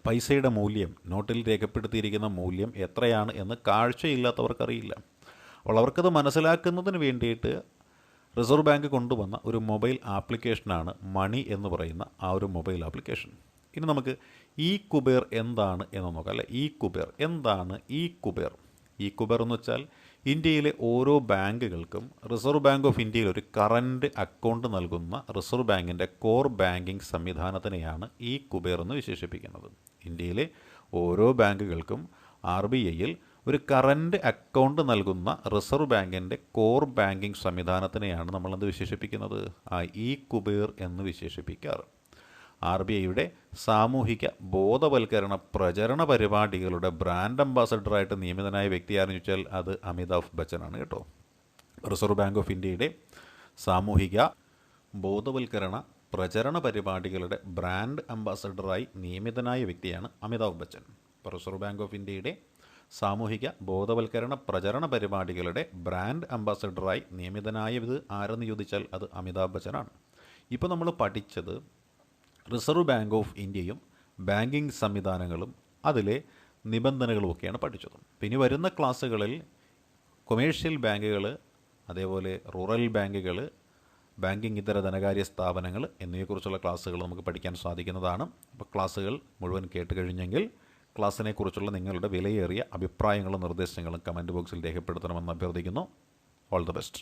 പൈസയുടെ മൂല്യം, നോട്ടിൽ രേഖപ്പെടുത്തിയിരിക്കുന്ന മൂല്യം എത്രയാണ് എന്ന് കാഴ്ചയില്ലാത്തവർക്കറിയില്ല. അപ്പോൾ അവർക്കത് മനസ്സിലാക്കുന്നതിന് വേണ്ടിയിട്ട് റിസർവ് ബാങ്ക് കൊണ്ടുവന്ന ഒരു മൊബൈൽ ആപ്ലിക്കേഷനാണ് മണി എന്ന് പറയുന്ന ആ ഒരു മൊബൈൽ ആപ്ലിക്കേഷൻ. ഇനി നമുക്ക് ഇ കുബേർ എന്താണ് എന്ന് നോക്കാം അല്ലേ. ഇ കുബേർ എന്താണ്? ഇ കുബേർ എന്ന് വെച്ചാൽ ഇന്ത്യയിലെ ഓരോ ബാങ്കുകൾക്കും റിസർവ് ബാങ്ക് ഓഫ് ഇന്ത്യയിൽ ഒരു കറൻറ്റ് അക്കൗണ്ട് നൽകുന്ന റിസർവ് ബാങ്കിൻ്റെ കോർ ബാങ്കിങ് സംവിധാനത്തിനെയാണ് ഇ കുബേർ എന്ന് വിശേഷിപ്പിക്കുന്നത്. ഇന്ത്യയിലെ ഓരോ ബാങ്കുകൾക്കും RBIയിൽ ഒരു കറൻറ്റ് അക്കൗണ്ട് നൽകുന്ന റിസർവ് ബാങ്കിൻ്റെ കോർ ബാങ്കിങ് സംവിധാനത്തിനെയാണ് നമ്മളെന്ത് വിശേഷിപ്പിക്കുന്നത്? ഇ കുബേർ എന്ന് വിശേഷിപ്പിക്കാറ്. RBIയുടെ സാമൂഹിക ബോധവൽക്കരണ പ്രചരണ പരിപാടികളുടെ ബ്രാൻഡ് അംബാസഡറായിട്ട് നിയമിതനായ വ്യക്തി ആരെന്ന് ചോദിച്ചാൽ അത് അമിതാഭ് ബച്ചനാണ് കേട്ടോ. റിസർവ് ബാങ്ക് ഓഫ് ഇന്ത്യയുടെ സാമൂഹിക ബോധവൽക്കരണ പ്രചരണ പരിപാടികളുടെ ബ്രാൻഡ് അംബാസഡറായി നിയമിതനായ വ്യക്തിയാണ് അമിതാഭ് ബച്ചൻ. ഇപ്പോൾ റിസർവ് ബാങ്ക് ഓഫ് ഇന്ത്യയുടെ സാമൂഹിക ബോധവൽക്കരണ പ്രചരണ പരിപാടികളുടെ ബ്രാൻഡ് അംബാസഡറായി നിയമിതനായത് ആരെന്ന് ചോദിച്ചാൽ അത് അമിതാഭ് ബച്ചനാണ്. ഇപ്പോൾ നമ്മൾ പഠിച്ചത് റിസർവ് ബാങ്ക് ഓഫ് ഇന്ത്യയും ബാങ്കിങ് സംവിധാനങ്ങളും അതിലെ നിബന്ധനകളുമൊക്കെയാണ് പഠിച്ചത്. പിന്നെ വരുന്ന ക്ലാസ്സുകളിൽ കൊമേഴ്ഷ്യൽ ബാങ്കുകൾ, അതേപോലെ റൂറൽ ബാങ്കുകൾ, ബാങ്കിങ് ഇതര ധനകാര്യ സ്ഥാപനങ്ങൾ എന്നിവയെക്കുറിച്ചുള്ള ക്ലാസ്സുകൾ നമുക്ക് പഠിക്കാൻ സാധിക്കുന്നതാണ്. അപ്പോൾ ക്ലാസ്സുകൾ മുഴുവൻ കേട്ട് കഴിഞ്ഞെങ്കിൽ ക്ലാസ്സിനെക്കുറിച്ചുള്ള നിങ്ങളുടെ വിലയേറിയ അഭിപ്രായങ്ങളും നിർദ്ദേശങ്ങളും കമൻറ്റ് ബോക്സിൽ രേഖപ്പെടുത്തണമെന്ന് അഭ്യർത്ഥിക്കുന്നു. All the best.